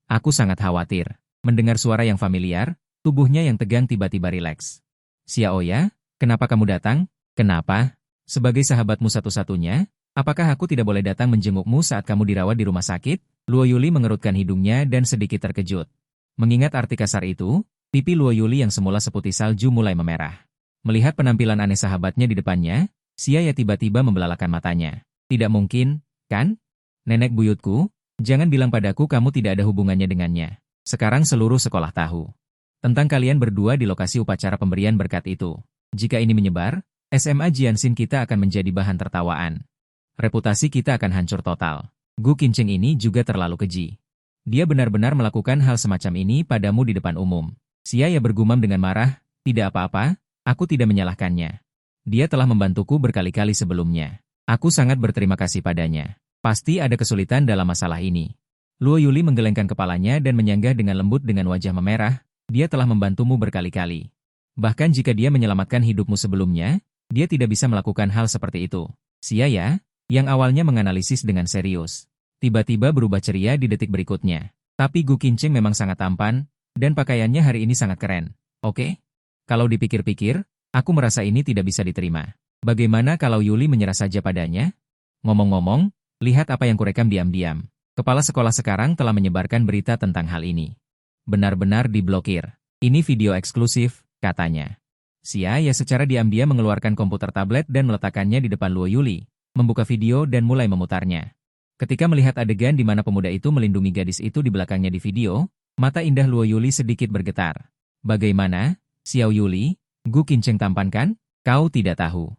aku sangat khawatir. Mendengar suara yang familiar, tubuhnya yang tegang tiba-tiba rileks. Xiaoya, kenapa kamu datang? Kenapa? Sebagai sahabatmu satu-satunya, apakah aku tidak boleh datang menjengukmu saat kamu dirawat di rumah sakit? Luo Yuli mengerutkan hidungnya dan sedikit terkejut. Mengingat arti kasar itu, pipi Luo Yuli yang semula seputih salju mulai memerah. Melihat penampilan aneh sahabatnya di depannya, Xiaoya tiba-tiba membelalakan matanya. Tidak mungkin, kan? Nenek buyutku, jangan bilang padaku kamu tidak ada hubungannya dengannya. Sekarang seluruh sekolah tahu tentang kalian berdua di lokasi upacara pemberian berkat itu. Jika ini menyebar, SMA Jianxin kita akan menjadi bahan tertawaan. Reputasi kita akan hancur total. Gu Qincheng ini juga terlalu keji. Dia benar-benar melakukan hal semacam ini padamu di depan umum. Xiaoya bergumam dengan marah, tidak apa-apa, aku tidak menyalahkannya. Dia telah membantuku berkali-kali sebelumnya. Aku sangat berterima kasih padanya. Pasti ada kesulitan dalam masalah ini. Luo Yuli menggelengkan kepalanya dan menyanggah dengan lembut dengan wajah memerah, dia telah membantumu berkali-kali. Bahkan jika dia menyelamatkan hidupmu sebelumnya, dia tidak bisa melakukan hal seperti itu. Xiaoya, yang awalnya menganalisis dengan serius, tiba-tiba berubah ceria di detik berikutnya. Tapi Gu Qincheng memang sangat tampan, dan pakaiannya hari ini sangat keren. Oke? Kalau dipikir-pikir, aku merasa ini tidak bisa diterima. Bagaimana kalau Yuli menyerah saja padanya? Ngomong-ngomong, lihat apa yang kurekam diam-diam. Kepala sekolah sekarang telah menyebarkan berita tentang hal ini. Benar-benar diblokir. Ini video eksklusif, katanya. Xiaoya secara diam-diam mengeluarkan komputer tablet dan meletakkannya di depan Luo Yuli, membuka video dan mulai memutarnya. Ketika melihat adegan di mana pemuda itu melindungi gadis itu di belakangnya di video, mata indah Luo Yuli sedikit bergetar. Bagaimana, Xiao Yuli, Gu Qincheng tampan kan? Kau tidak tahu.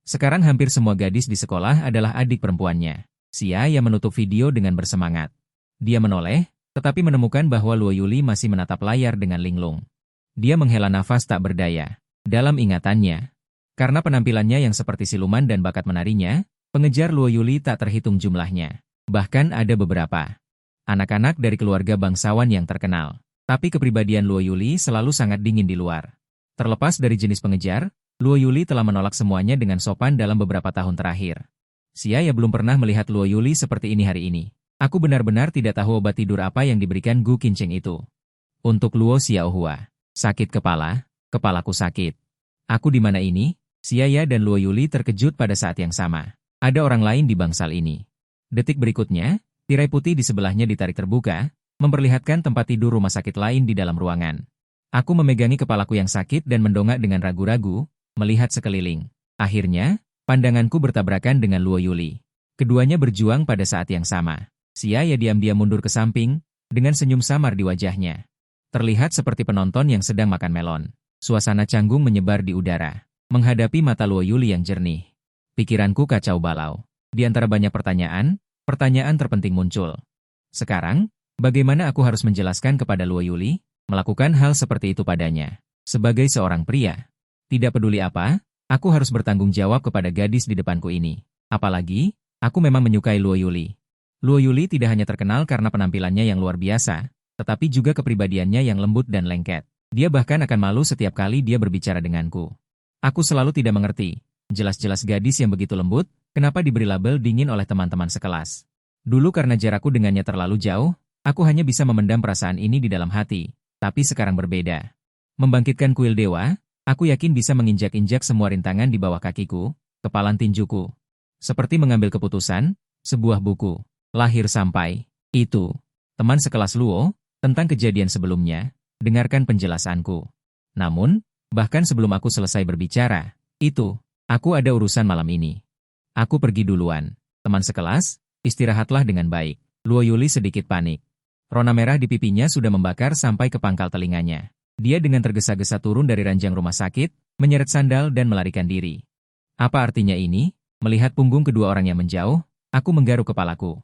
Sekarang hampir semua gadis di sekolah adalah adik perempuannya. Xiaoya menutup video dengan bersemangat. Dia menoleh, tetapi menemukan bahwa Luo Yuli masih menatap layar dengan linglung. Dia menghela nafas tak berdaya. Dalam ingatannya, karena penampilannya yang seperti siluman dan bakat menarinya, pengejar Luo Yuli tak terhitung jumlahnya. Bahkan ada beberapa anak-anak dari keluarga bangsawan yang terkenal. Tapi kepribadian Luo Yuli selalu sangat dingin di luar. Terlepas dari jenis pengejar, Luo Yuli telah menolak semuanya dengan sopan dalam beberapa tahun terakhir. Xiaoya belum pernah melihat Luo Yuli seperti ini hari ini. Aku benar-benar tidak tahu obat tidur apa yang diberikan Gu Qincheng itu. Untuk Luo Xiaohua, sakit kepala, kepalaku sakit. Aku di mana ini? Xiaoya dan Luo Yuli terkejut pada saat yang sama. Ada orang lain di bangsal ini. Detik berikutnya, tirai putih di sebelahnya ditarik terbuka, memperlihatkan tempat tidur rumah sakit lain di dalam ruangan. Aku memegangi kepalaku yang sakit dan mendongak dengan ragu-ragu, melihat sekeliling. Akhirnya, pandanganku bertabrakan dengan Luo Yuli. Keduanya berjuang pada saat yang sama. Xiaoya diam-diam mundur ke samping, dengan senyum samar di wajahnya. Terlihat seperti penonton yang sedang makan melon. Suasana canggung menyebar di udara, menghadapi mata Luo Yuli yang jernih. Pikiranku kacau balau. Di antara banyak pertanyaan, pertanyaan terpenting muncul. Sekarang, bagaimana aku harus menjelaskan kepada Luo Yuli, melakukan hal seperti itu padanya? Sebagai seorang pria, tidak peduli apa, aku harus bertanggung jawab kepada gadis di depanku ini. Apalagi, aku memang menyukai Luo Yuli. Luo Yuli tidak hanya terkenal karena penampilannya yang luar biasa, tetapi juga kepribadiannya yang lembut dan lengket. Dia bahkan akan malu setiap kali dia berbicara denganku. Aku selalu tidak mengerti. Jelas-jelas gadis yang begitu lembut, kenapa diberi label dingin oleh teman-teman sekelas? Dulu karena jarakku dengannya terlalu jauh, aku hanya bisa memendam perasaan ini di dalam hati. Tapi sekarang berbeda. Membangkitkan kuil dewa, aku yakin bisa menginjak-injak semua rintangan di bawah kakiku, kepalan tinjuku. Seperti mengambil keputusan, sebuah buku. Lahir sampai. Itu. Teman sekelas Luo, tentang kejadian sebelumnya, dengarkan penjelasanku. Namun, bahkan sebelum aku selesai berbicara, aku ada urusan malam ini. Aku pergi duluan. Teman sekelas, istirahatlah dengan baik. Luo Yuli sedikit panik. Rona merah di pipinya sudah membakar sampai ke pangkal telinganya. Dia dengan tergesa-gesa turun dari ranjang rumah sakit, menyeret sandal dan melarikan diri. Apa artinya ini? Melihat punggung kedua orang yang menjauh, aku menggaruk kepalaku.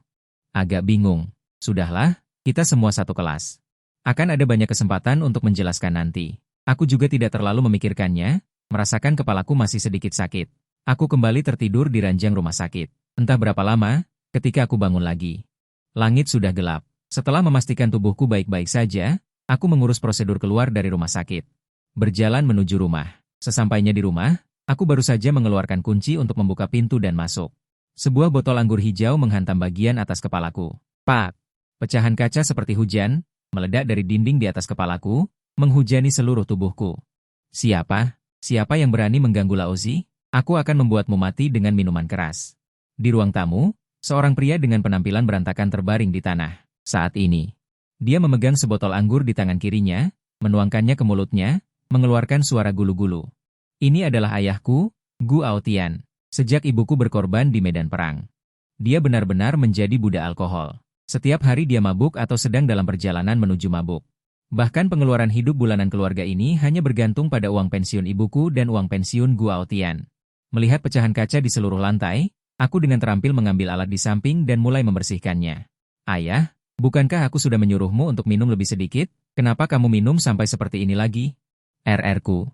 Agak bingung. Sudahlah, kita semua satu kelas. Akan ada banyak kesempatan untuk menjelaskan nanti. Aku juga tidak terlalu memikirkannya, merasakan kepalaku masih sedikit sakit. Aku kembali tertidur di ranjang rumah sakit. Entah berapa lama, ketika aku bangun lagi. Langit sudah gelap. Setelah memastikan tubuhku baik-baik saja, aku mengurus prosedur keluar dari rumah sakit. Berjalan menuju rumah. Sesampainya di rumah, aku baru saja mengeluarkan kunci untuk membuka pintu dan masuk. Sebuah botol anggur hijau menghantam bagian atas kepalaku. Pak! Pecahan kaca seperti hujan, meledak dari dinding di atas kepalaku, menghujani seluruh tubuhku. Siapa? Siapa yang berani mengganggu Laozi? Aku akan membuatmu mati dengan minuman keras. Di ruang tamu, seorang pria dengan penampilan berantakan terbaring di tanah. Saat ini, dia memegang sebotol anggur di tangan kirinya, menuangkannya ke mulutnya, mengeluarkan suara gulu-gulu. Ini adalah ayahku, Gu Aotian. Sejak ibuku berkorban di medan perang. Dia benar-benar menjadi budak alkohol. Setiap hari dia mabuk atau sedang dalam perjalanan menuju mabuk. Bahkan pengeluaran hidup bulanan keluarga ini hanya bergantung pada uang pensiun ibuku dan uang pensiun Gu Aotian. Melihat pecahan kaca di seluruh lantai, aku dengan terampil mengambil alat di samping dan mulai membersihkannya. Ayah, bukankah aku sudah menyuruhmu untuk minum lebih sedikit? Kenapa kamu minum sampai seperti ini lagi? RRku,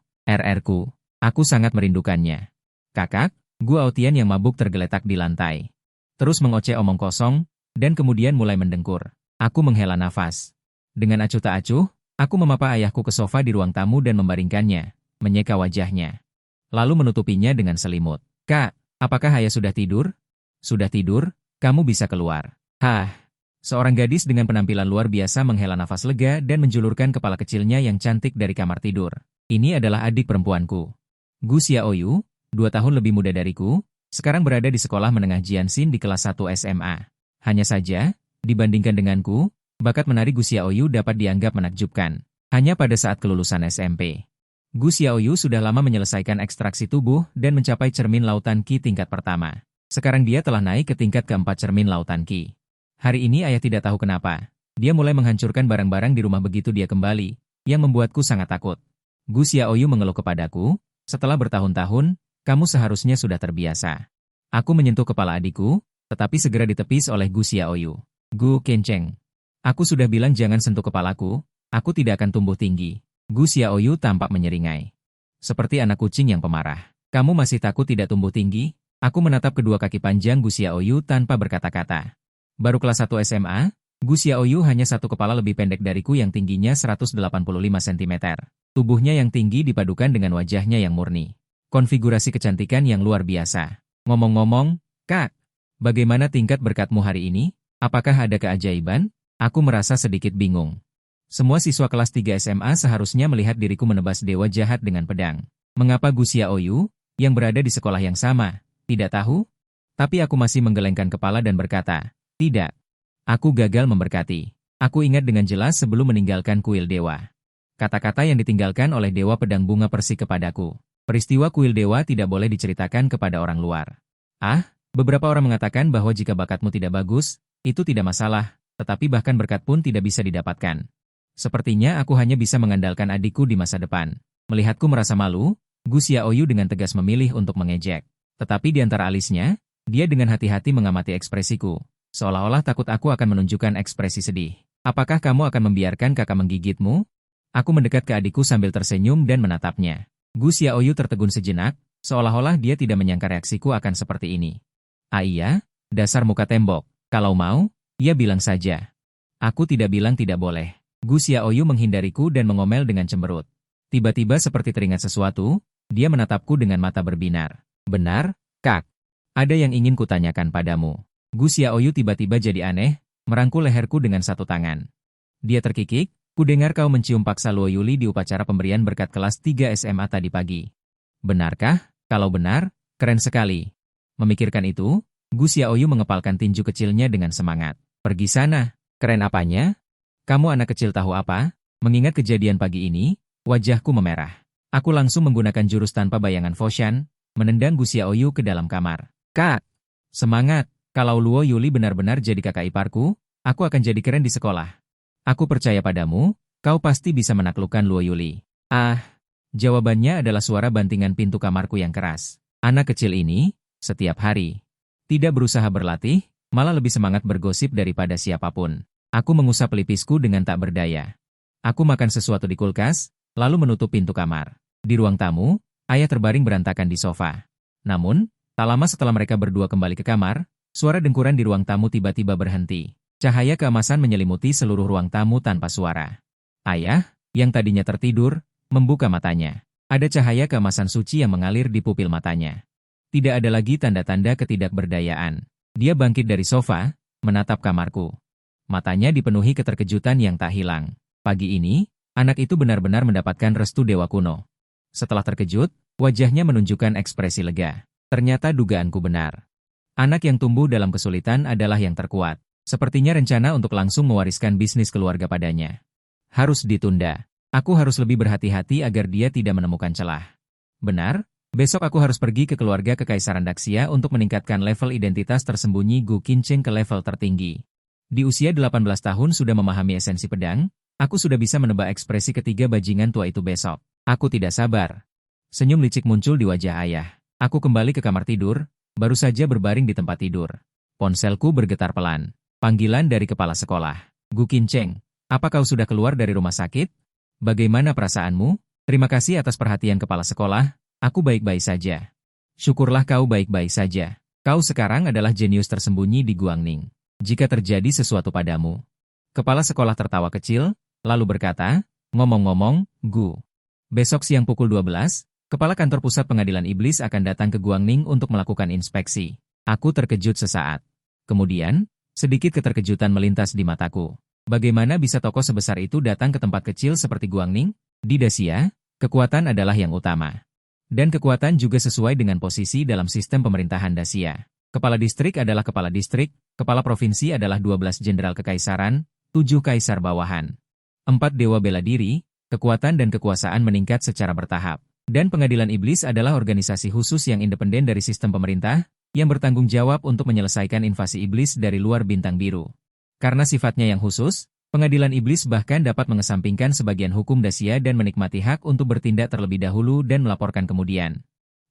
aku sangat merindukannya. Kakak, Gu Aotian yang mabuk tergeletak di lantai. Terus mengoceh omong kosong, dan kemudian mulai mendengkur. Aku menghela nafas. Dengan acuh tak acuh, aku memapa ayahku ke sofa di ruang tamu dan membaringkannya, menyeka wajahnya. Lalu menutupinya dengan selimut. Kak, apakah ayah sudah tidur? Sudah tidur, kamu bisa keluar. Hah. Seorang gadis dengan penampilan luar biasa menghela nafas lega dan menjulurkan kepala kecilnya yang cantik dari kamar tidur. Ini adalah adik perempuanku. Gu Xiaoyu, 2 tahun lebih muda dariku, sekarang berada di sekolah menengah Jianxin di kelas 1 SMA. Hanya saja, dibandingkan denganku, bakat menari Gu Xiaoyu dapat dianggap menakjubkan. Hanya pada saat kelulusan SMP. Gu Xiaoyu sudah lama menyelesaikan ekstraksi tubuh dan mencapai cermin lautan Qi tingkat pertama. Sekarang dia telah naik ke tingkat keempat cermin lautan Qi. Hari ini ayah tidak tahu kenapa. Dia mulai menghancurkan barang-barang di rumah begitu dia kembali, yang membuatku sangat takut. Gu Xiaoyu mengeluh kepadaku, setelah bertahun-tahun, kamu seharusnya sudah terbiasa. Aku menyentuh kepala adikku, tetapi segera ditepis oleh Gu Xiaoyu. Gu Kenceng. Aku sudah bilang jangan sentuh kepalaku, aku tidak akan tumbuh tinggi. Gu Xiaoyu tampak menyeringai. Seperti anak kucing yang pemarah. Kamu masih takut tidak tumbuh tinggi? Aku menatap kedua kaki panjang Gu Xiaoyu tanpa berkata-kata. Baru kelas 1 SMA, Gu Xiaoyu hanya satu kepala lebih pendek dariku yang tingginya 185 cm. Tubuhnya yang tinggi dipadukan dengan wajahnya yang murni. Konfigurasi kecantikan yang luar biasa. Ngomong-ngomong, Kak, bagaimana tingkat berkatmu hari ini? Apakah ada keajaiban? Aku merasa sedikit bingung. Semua siswa kelas 3 SMA seharusnya melihat diriku menebas dewa jahat dengan pedang. Mengapa Gu Xiaoyu, yang berada di sekolah yang sama, tidak tahu? Tapi aku masih menggelengkan kepala dan berkata, tidak. Aku gagal memberkati. Aku ingat dengan jelas sebelum meninggalkan kuil dewa. Kata-kata yang ditinggalkan oleh dewa pedang bunga persik kepadaku. Peristiwa kuil dewa tidak boleh diceritakan kepada orang luar. Beberapa orang mengatakan bahwa jika bakatmu tidak bagus, itu tidak masalah, tetapi bahkan berkat pun tidak bisa didapatkan. Sepertinya aku hanya bisa mengandalkan adikku di masa depan. Melihatku merasa malu, Gu Xiaoyu dengan tegas memilih untuk mengejek. Tetapi di antara alisnya, dia dengan hati-hati mengamati ekspresiku, seolah-olah takut aku akan menunjukkan ekspresi sedih. Apakah kamu akan membiarkan kakak menggigitmu? Aku mendekat ke adikku sambil tersenyum dan menatapnya. Gu Xiaoyu tertegun sejenak, seolah-olah dia tidak menyangka reaksiku akan seperti ini. Iya, dasar muka tembok. Kalau mau, Ia bilang saja. Aku tidak bilang tidak boleh. Gu Xiaoyu menghindariku dan mengomel dengan cemberut. Tiba-tiba seperti teringat sesuatu, dia menatapku dengan mata berbinar. Benar, Kak. Ada yang ingin kutanyakan padamu. Gu Xiaoyu tiba-tiba jadi aneh, merangkul leherku dengan satu tangan. Dia terkikik, kudengar kau mencium paksa Luo Yuli di upacara pemberian berkat kelas 3 SMA tadi pagi. Benarkah? Kalau benar, keren sekali. Memikirkan itu, Gu Xiaoyu mengepalkan tinju kecilnya dengan semangat. Pergi sana, keren apanya? Kamu anak kecil tahu apa? Mengingat kejadian pagi ini, wajahku memerah. Aku langsung menggunakan jurus tanpa bayangan Foshan, menendang Gu Xiaoyu ke dalam kamar. Kak, semangat, kalau Luo Yuli benar-benar jadi kakak iparku, aku akan jadi keren di sekolah. Aku percaya padamu, kau pasti bisa menaklukkan Luo Yuli. Ah, jawabannya adalah suara bantingan pintu kamarku yang keras. Anak kecil ini, setiap hari, tidak berusaha berlatih, malah lebih semangat bergosip daripada siapapun. Aku mengusap pelipisku dengan tak berdaya. Aku makan sesuatu di kulkas, lalu menutup pintu kamar. Di ruang tamu, ayah terbaring berantakan di sofa. Namun, tak lama setelah mereka berdua kembali ke kamar, suara dengkuran di ruang tamu tiba-tiba berhenti. Cahaya keemasan menyelimuti seluruh ruang tamu tanpa suara. Ayah, yang tadinya tertidur, membuka matanya. Ada cahaya keemasan suci yang mengalir di pupil matanya. Tidak ada lagi tanda-tanda ketidakberdayaan. Dia bangkit dari sofa, menatap kamarku. Matanya dipenuhi keterkejutan yang tak hilang. Pagi ini, anak itu benar-benar mendapatkan restu dewa kuno. Setelah terkejut, wajahnya menunjukkan ekspresi lega. Ternyata dugaanku benar. Anak yang tumbuh dalam kesulitan adalah yang terkuat. Sepertinya rencana untuk langsung mewariskan bisnis keluarga padanya harus ditunda. Aku harus lebih berhati-hati agar dia tidak menemukan celah. Benar, besok aku harus pergi ke keluarga Kekaisaran Daxia untuk meningkatkan level identitas tersembunyi Gu Qincheng ke level tertinggi. Di usia 18 tahun sudah memahami esensi pedang, aku sudah bisa menebak ekspresi ketiga bajingan tua itu besok. Aku tidak sabar. Senyum licik muncul di wajah ayah. Aku kembali ke kamar tidur, baru saja berbaring di tempat tidur. Ponselku bergetar pelan. Panggilan dari kepala sekolah. Gu Qincheng, apa kau sudah keluar dari rumah sakit? Bagaimana perasaanmu? Terima kasih atas perhatian kepala sekolah, aku baik-baik saja. Syukurlah kau baik-baik saja. Kau sekarang adalah jenius tersembunyi di Guangning. Jika terjadi sesuatu padamu. Kepala sekolah tertawa kecil, lalu berkata, ngomong-ngomong, Gu. Besok siang pukul 12, Kepala Kantor Pusat Pengadilan Iblis akan datang ke Guangning untuk melakukan inspeksi. Aku terkejut sesaat. Kemudian, sedikit keterkejutan melintas di mataku. Bagaimana bisa tokoh sebesar itu datang ke tempat kecil seperti Guangning? Di Daxia, kekuatan adalah yang utama. Dan kekuatan juga sesuai dengan posisi dalam sistem pemerintahan Daxia. Kepala distrik adalah kepala distrik, kepala provinsi adalah 12 jenderal kekaisaran, 7 kaisar bawahan. 4 dewa bela diri, kekuatan dan kekuasaan meningkat secara bertahap. Dan pengadilan iblis adalah organisasi khusus yang independen dari sistem pemerintah, yang bertanggung jawab untuk menyelesaikan invasi iblis dari luar bintang biru. Karena sifatnya yang khusus, pengadilan iblis bahkan dapat mengesampingkan sebagian hukum Daxia dan menikmati hak untuk bertindak terlebih dahulu dan melaporkan kemudian.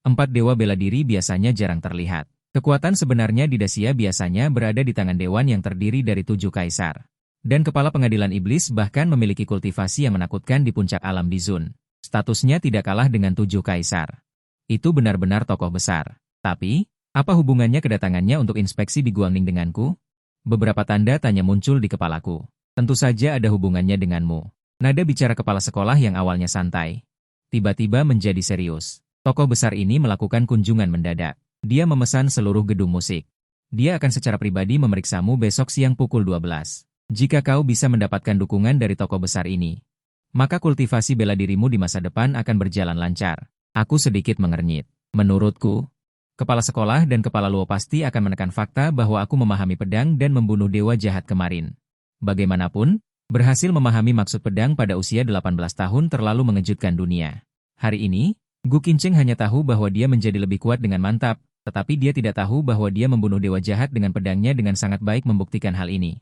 4 dewa bela diri biasanya jarang terlihat. Kekuatan sebenarnya di Daxia biasanya berada di tangan dewan yang terdiri dari 7 kaisar. Dan kepala pengadilan iblis bahkan memiliki kultivasi yang menakutkan di puncak alam Dizun. Statusnya tidak kalah dengan 7 kaisar. Itu benar-benar tokoh besar. Tapi, apa hubungannya kedatangannya untuk inspeksi di Guangning denganku? Beberapa tanda tanya muncul di kepalaku. Tentu saja ada hubungannya denganmu. Nada bicara kepala sekolah yang awalnya santai. Tiba-tiba menjadi serius. Tokoh besar ini melakukan kunjungan mendadak. Dia memesan seluruh gedung musik. Dia akan secara pribadi memeriksamu besok siang pukul 12. Jika kau bisa mendapatkan dukungan dari tokoh besar ini, maka kultivasi bela dirimu di masa depan akan berjalan lancar. Aku sedikit mengernyit. Menurutku, kepala sekolah dan kepala Luo pasti akan menekan fakta bahwa aku memahami pedang dan membunuh dewa jahat kemarin. Bagaimanapun, berhasil memahami maksud pedang pada usia 18 tahun terlalu mengejutkan dunia. Hari ini, Gu Qincheng hanya tahu bahwa dia menjadi lebih kuat dengan mantap, tetapi dia tidak tahu bahwa dia membunuh dewa jahat dengan pedangnya dengan sangat baik membuktikan hal ini.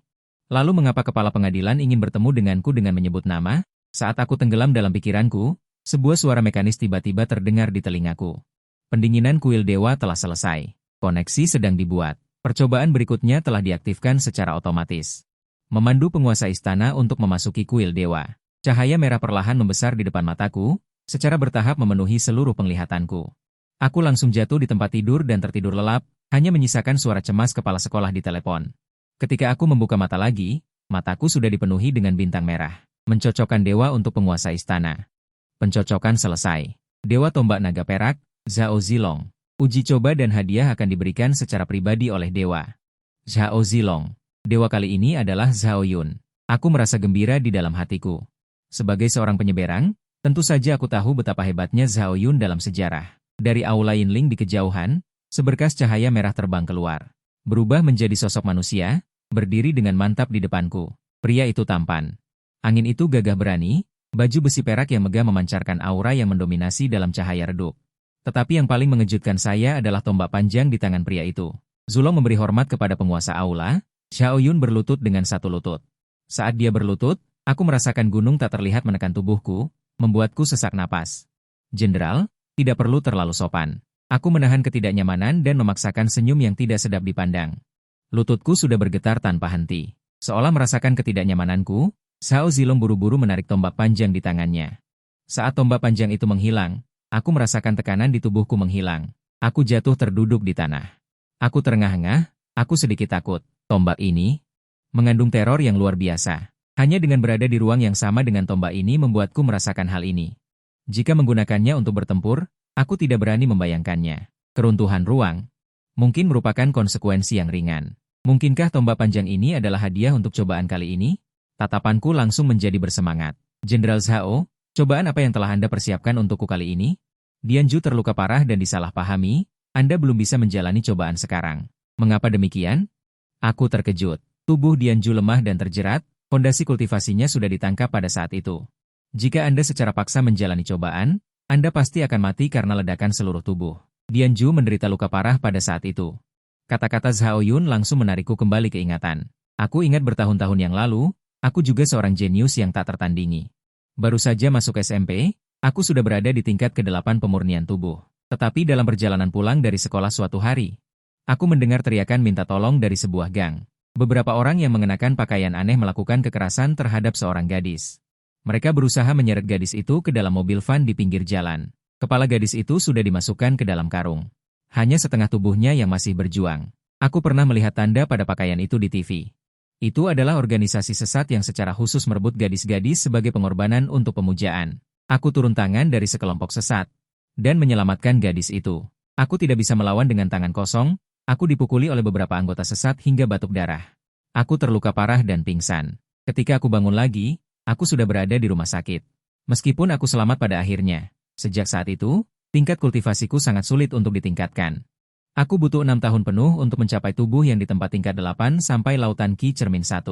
Lalu mengapa kepala pengadilan ingin bertemu denganku dengan menyebut nama? Saat aku tenggelam dalam pikiranku, sebuah suara mekanis tiba-tiba terdengar di telingaku. Pendinginan kuil dewa telah selesai. Koneksi sedang dibuat. Percobaan berikutnya telah diaktifkan secara otomatis. Memandu penguasa istana untuk memasuki kuil dewa. Cahaya merah perlahan membesar di depan mataku, secara bertahap memenuhi seluruh penglihatanku. Aku langsung jatuh di tempat tidur dan tertidur lelap, hanya menyisakan suara cemas kepala sekolah di telepon. Ketika aku membuka mata lagi, mataku sudah dipenuhi dengan bintang merah. Mencocokkan dewa untuk penguasa istana. Pencocokan selesai. Dewa tombak naga perak, Zhao Zilong. Uji coba dan hadiah akan diberikan secara pribadi oleh dewa. Zhao Zilong. Dewa kali ini adalah Zhao Yun. Aku merasa gembira di dalam hatiku. Sebagai seorang penyeberang, tentu saja aku tahu betapa hebatnya Zhao Yun dalam sejarah. Dari aula Yinling di kejauhan, seberkas cahaya merah terbang keluar. Berubah menjadi sosok manusia, berdiri dengan mantap di depanku. Pria itu tampan. Angin itu gagah berani, baju besi perak yang megah memancarkan aura yang mendominasi dalam cahaya redup. Tetapi yang paling mengejutkan saya adalah tombak panjang di tangan pria itu. Zulong memberi hormat kepada penguasa aula, Zhao Yun berlutut dengan satu lutut. Saat dia berlutut, aku merasakan gunung tak terlihat menekan tubuhku, membuatku sesak napas. Jenderal, tidak perlu terlalu sopan. Aku menahan ketidaknyamanan dan memaksakan senyum yang tidak sedap dipandang. Lututku sudah bergetar tanpa henti. Seolah merasakan ketidaknyamananku, Zhao Zilong buru-buru menarik tombak panjang di tangannya. Saat tombak panjang itu menghilang, aku merasakan tekanan di tubuhku menghilang. Aku jatuh terduduk di tanah. Aku terengah-engah, aku sedikit takut. Tombak ini mengandung teror yang luar biasa. Hanya dengan berada di ruang yang sama dengan tombak ini membuatku merasakan hal ini. Jika menggunakannya untuk bertempur, aku tidak berani membayangkannya. Keruntuhan ruang mungkin merupakan konsekuensi yang ringan. Mungkinkah tombak panjang ini adalah hadiah untuk cobaan kali ini? Tatapanku langsung menjadi bersemangat. Jenderal Zhao, cobaan apa yang telah Anda persiapkan untukku kali ini? Dianju terluka parah dan disalahpahami, Anda belum bisa menjalani cobaan sekarang. Mengapa demikian? Aku terkejut. Tubuh Dianju lemah dan terjerat, fondasi kultivasinya sudah ditangkap pada saat itu. Jika Anda secara paksa menjalani cobaan, Anda pasti akan mati karena ledakan seluruh tubuh. Dianju menderita luka parah pada saat itu. Kata-kata Zhao Yun langsung menarikku kembali ke ingatan. Aku ingat bertahun-tahun yang lalu, aku juga seorang jenius yang tak tertandingi. Baru saja masuk SMP, aku sudah berada di tingkat ke-8 pemurnian tubuh. Tetapi dalam perjalanan pulang dari sekolah suatu hari, aku mendengar teriakan minta tolong dari sebuah gang. Beberapa orang yang mengenakan pakaian aneh melakukan kekerasan terhadap seorang gadis. Mereka berusaha menyeret gadis itu ke dalam mobil van di pinggir jalan. Kepala gadis itu sudah dimasukkan ke dalam karung. Hanya setengah tubuhnya yang masih berjuang. Aku pernah melihat tanda pada pakaian itu di TV. Itu adalah organisasi sesat yang secara khusus merebut gadis-gadis sebagai pengorbanan untuk pemujaan. Aku turun tangan dari sekelompok sesat dan menyelamatkan gadis itu. Aku tidak bisa melawan dengan tangan kosong. Aku dipukuli oleh beberapa anggota sesat hingga batuk darah. Aku terluka parah dan pingsan. Ketika aku bangun lagi, aku sudah berada di rumah sakit. Meskipun aku selamat pada akhirnya. Sejak saat itu, tingkat kultivasiku sangat sulit untuk ditingkatkan. Aku butuh 6 tahun penuh untuk mencapai tubuh yang di tempat tingkat 8 sampai lautan Qi Cermin 1.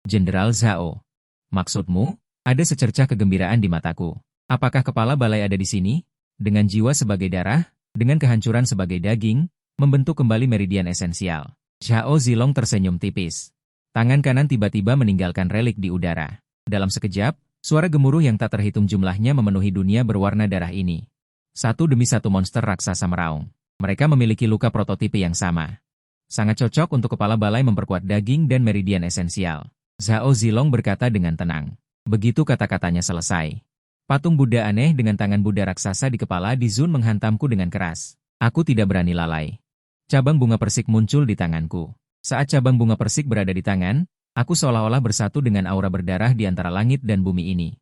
Jenderal Zhao. Maksudmu? Ada secercah kegembiraan di mataku. Apakah kepala balai ada di sini? Dengan jiwa sebagai darah, dengan kehancuran sebagai daging, membentuk kembali meridian esensial. Zhao Zilong tersenyum tipis. Tangan kanan tiba-tiba meninggalkan relik di udara. Dalam sekejap, suara gemuruh yang tak terhitung jumlahnya memenuhi dunia berwarna darah ini. Satu demi satu monster raksasa meraung. Mereka memiliki luka prototipe yang sama. Sangat cocok untuk kepala balai memperkuat daging dan meridian esensial. Zhao Zilong berkata dengan tenang. Begitu kata-katanya selesai. Patung Buddha aneh dengan tangan Buddha raksasa di kepala di Zun menghantamku dengan keras. Aku tidak berani lalai. Cabang bunga persik muncul di tanganku. Saat cabang bunga persik berada di tangan, aku seolah-olah bersatu dengan aura berdarah di antara langit dan bumi ini.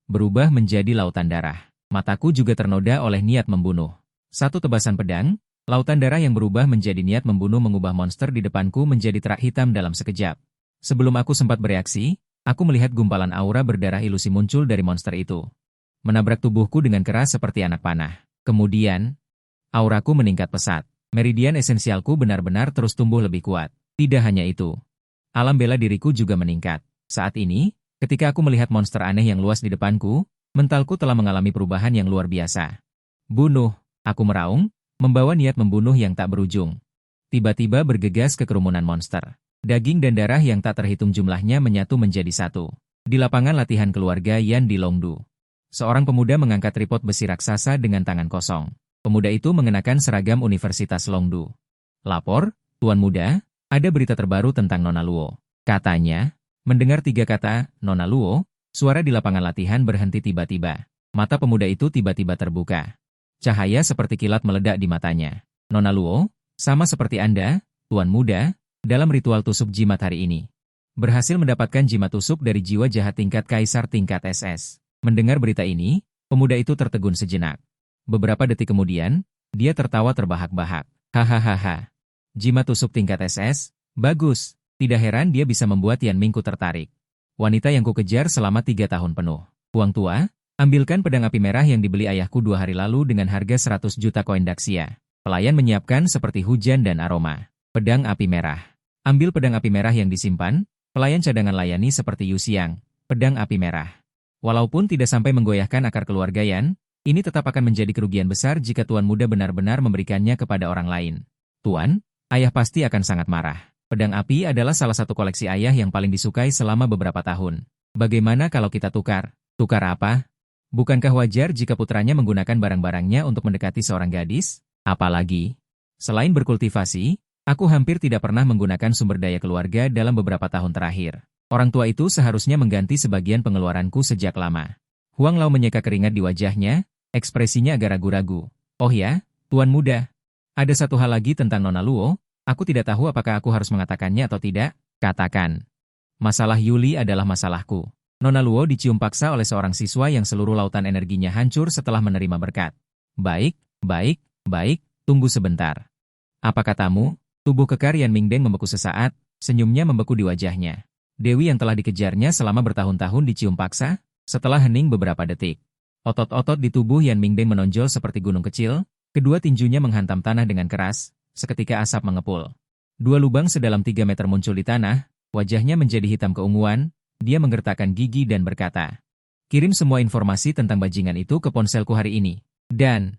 Berubah menjadi lautan darah. Mataku juga ternoda oleh niat membunuh. Satu tebasan pedang, lautan darah yang berubah menjadi niat membunuh mengubah monster di depanku menjadi terak hitam dalam sekejap. Sebelum aku sempat bereaksi, aku melihat gumpalan aura berdarah ilusi muncul dari monster itu. Menabrak tubuhku dengan keras seperti anak panah. Kemudian, auraku meningkat pesat. Meridian esensialku benar-benar terus tumbuh lebih kuat. Tidak hanya itu. Alam bela diriku juga meningkat. Saat ini, ketika aku melihat monster aneh yang luas di depanku, mentalku telah mengalami perubahan yang luar biasa. Bunuh, aku meraung, membawa niat membunuh yang tak berujung. Tiba-tiba bergegas ke kerumunan monster. Daging dan darah yang tak terhitung jumlahnya menyatu menjadi satu. Di lapangan latihan keluarga Yan di Longdu. Seorang pemuda mengangkat tripod besi raksasa dengan tangan kosong. Pemuda itu mengenakan seragam Universitas Longdu. Lapor, Tuan Muda, ada berita terbaru tentang Nona Luo. Katanya, mendengar 3 kata, Nona Luo, suara di lapangan latihan berhenti tiba-tiba. Mata pemuda itu tiba-tiba terbuka. Cahaya seperti kilat meledak di matanya. Nona Luo, sama seperti Anda, Tuan Muda, dalam ritual tusuk jimat hari ini. Berhasil mendapatkan jimat tusuk dari jiwa jahat tingkat kaisar tingkat SS. Mendengar berita ini, pemuda itu tertegun sejenak. Beberapa detik kemudian, dia tertawa terbahak-bahak. Hahaha. Jimat tusuk tingkat SS? Bagus. Tidak heran dia bisa membuat Yan Mingku tertarik. Wanita yang kukejar selama 3 tahun penuh. Uang tua, ambilkan pedang api merah yang dibeli ayahku 2 hari lalu dengan harga 100 juta koin Daxia. Pelayan menyiapkan seperti hujan dan aroma. Pedang api merah. Ambil pedang api merah yang disimpan. Pelayan cadangan layani seperti Yusiang. Pedang api merah. Walaupun tidak sampai menggoyahkan akar keluarga Yan, ini tetap akan menjadi kerugian besar jika Tuan Muda benar-benar memberikannya kepada orang lain. Tuan, ayah pasti akan sangat marah. Pedang api adalah salah satu koleksi ayah yang paling disukai selama beberapa tahun. Bagaimana kalau kita tukar? Tukar apa? Bukankah wajar jika putranya menggunakan barang-barangnya untuk mendekati seorang gadis? Apalagi, selain berkultivasi, aku hampir tidak pernah menggunakan sumber daya keluarga dalam beberapa tahun terakhir. Orang tua itu seharusnya mengganti sebagian pengeluaranku sejak lama. Huang Lao menyeka keringat di wajahnya, ekspresinya agak ragu-ragu. Oh ya, Tuan Muda. Ada satu hal lagi tentang Nona Luo. Aku tidak tahu apakah aku harus mengatakannya atau tidak. Katakan. Masalah Yuli adalah masalahku. Nona Luo dicium paksa oleh seorang siswa yang seluruh lautan energinya hancur setelah menerima berkat. Baik, tunggu sebentar. Apa katamu? Tubuh kekar Yan Mingdeng membeku sesaat, senyumnya membeku di wajahnya. Dewi yang telah dikejarnya selama bertahun-tahun dicium paksa, setelah hening beberapa detik. Otot-otot di tubuh Yan Mingdeng menonjol seperti gunung kecil, kedua tinjunya menghantam tanah dengan keras. Seketika asap mengepul. 2 lubang sedalam 3 meter muncul di tanah, wajahnya menjadi hitam keunguan, dia menggertakkan gigi dan berkata, kirim semua informasi tentang bajingan itu ke ponselku hari ini. Dan,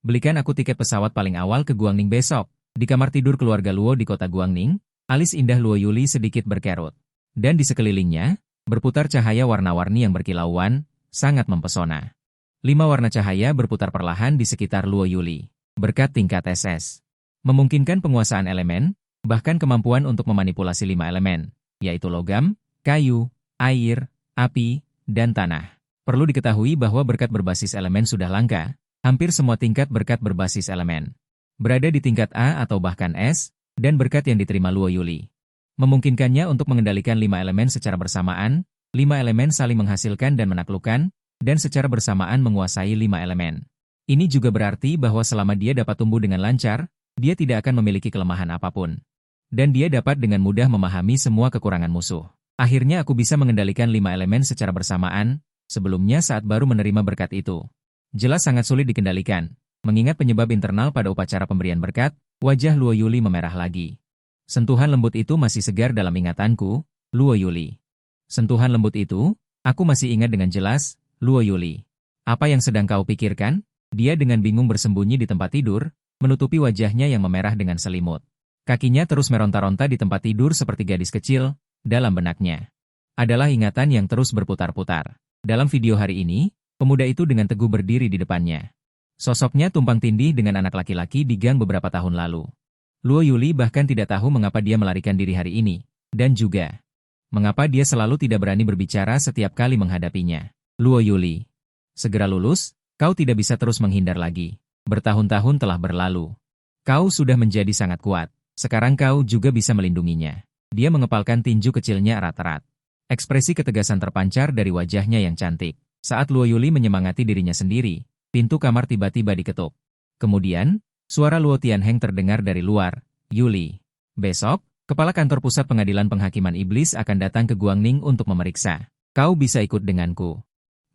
belikan aku tiket pesawat paling awal ke Guangning besok. Di kamar tidur keluarga Luo di kota Guangning, alis indah Luo Yuli sedikit berkerut. Dan di sekelilingnya, berputar cahaya warna-warni yang berkilauan, sangat mempesona. 5 warna cahaya berputar perlahan di sekitar Luo Yuli. Berkat tingkat SS. Memungkinkan penguasaan elemen, bahkan kemampuan untuk memanipulasi 5 elemen, yaitu logam, kayu, air, api, dan tanah. Perlu diketahui bahwa berkat berbasis elemen sudah langka, hampir semua tingkat berkat berbasis elemen. Berada di tingkat A atau bahkan S, dan berkat yang diterima Luo Yuli. Memungkinkannya untuk mengendalikan 5 elemen secara bersamaan, 5 elemen saling menghasilkan dan menaklukkan, dan secara bersamaan menguasai 5 elemen. Ini juga berarti bahwa selama dia dapat tumbuh dengan lancar, dia tidak akan memiliki kelemahan apapun. Dan dia dapat dengan mudah memahami semua kekurangan musuh. Akhirnya aku bisa mengendalikan 5 elemen secara bersamaan, sebelumnya saat baru menerima berkat itu. Jelas sangat sulit dikendalikan. Mengingat penyebab internal pada upacara pemberian berkat, wajah Luo Yuli memerah lagi. Sentuhan lembut itu masih segar dalam ingatanku, Luo Yuli. Sentuhan lembut itu, aku masih ingat dengan jelas, Luo Yuli. Apa yang sedang kau pikirkan? Dia dengan bingung bersembunyi di tempat tidur, menutupi wajahnya yang memerah dengan selimut. Kakinya terus meronta-ronta di tempat tidur seperti gadis kecil, dalam benaknya. Adalah ingatan yang terus berputar-putar. Dalam video hari ini, pemuda itu dengan teguh berdiri di depannya. Sosoknya tumpang tindih dengan anak laki-laki di gang beberapa tahun lalu. Luo Yuli bahkan tidak tahu mengapa dia melarikan diri hari ini, dan juga mengapa dia selalu tidak berani berbicara setiap kali menghadapinya. Luo Yuli, segera lulus, kau tidak bisa terus menghindar lagi. Bertahun-tahun telah berlalu. Kau sudah menjadi sangat kuat. Sekarang kau juga bisa melindunginya. Dia mengepalkan tinju kecilnya erat-erat. Ekspresi ketegasan terpancar dari wajahnya yang cantik. Saat Luo Yuli menyemangati dirinya sendiri, pintu kamar tiba-tiba diketuk. Kemudian, suara Luo Tianheng terdengar dari luar. Yuli. Besok, Kepala Kantor Pusat Pengadilan Penghakiman Iblis akan datang ke Guangning untuk memeriksa. Kau bisa ikut denganku.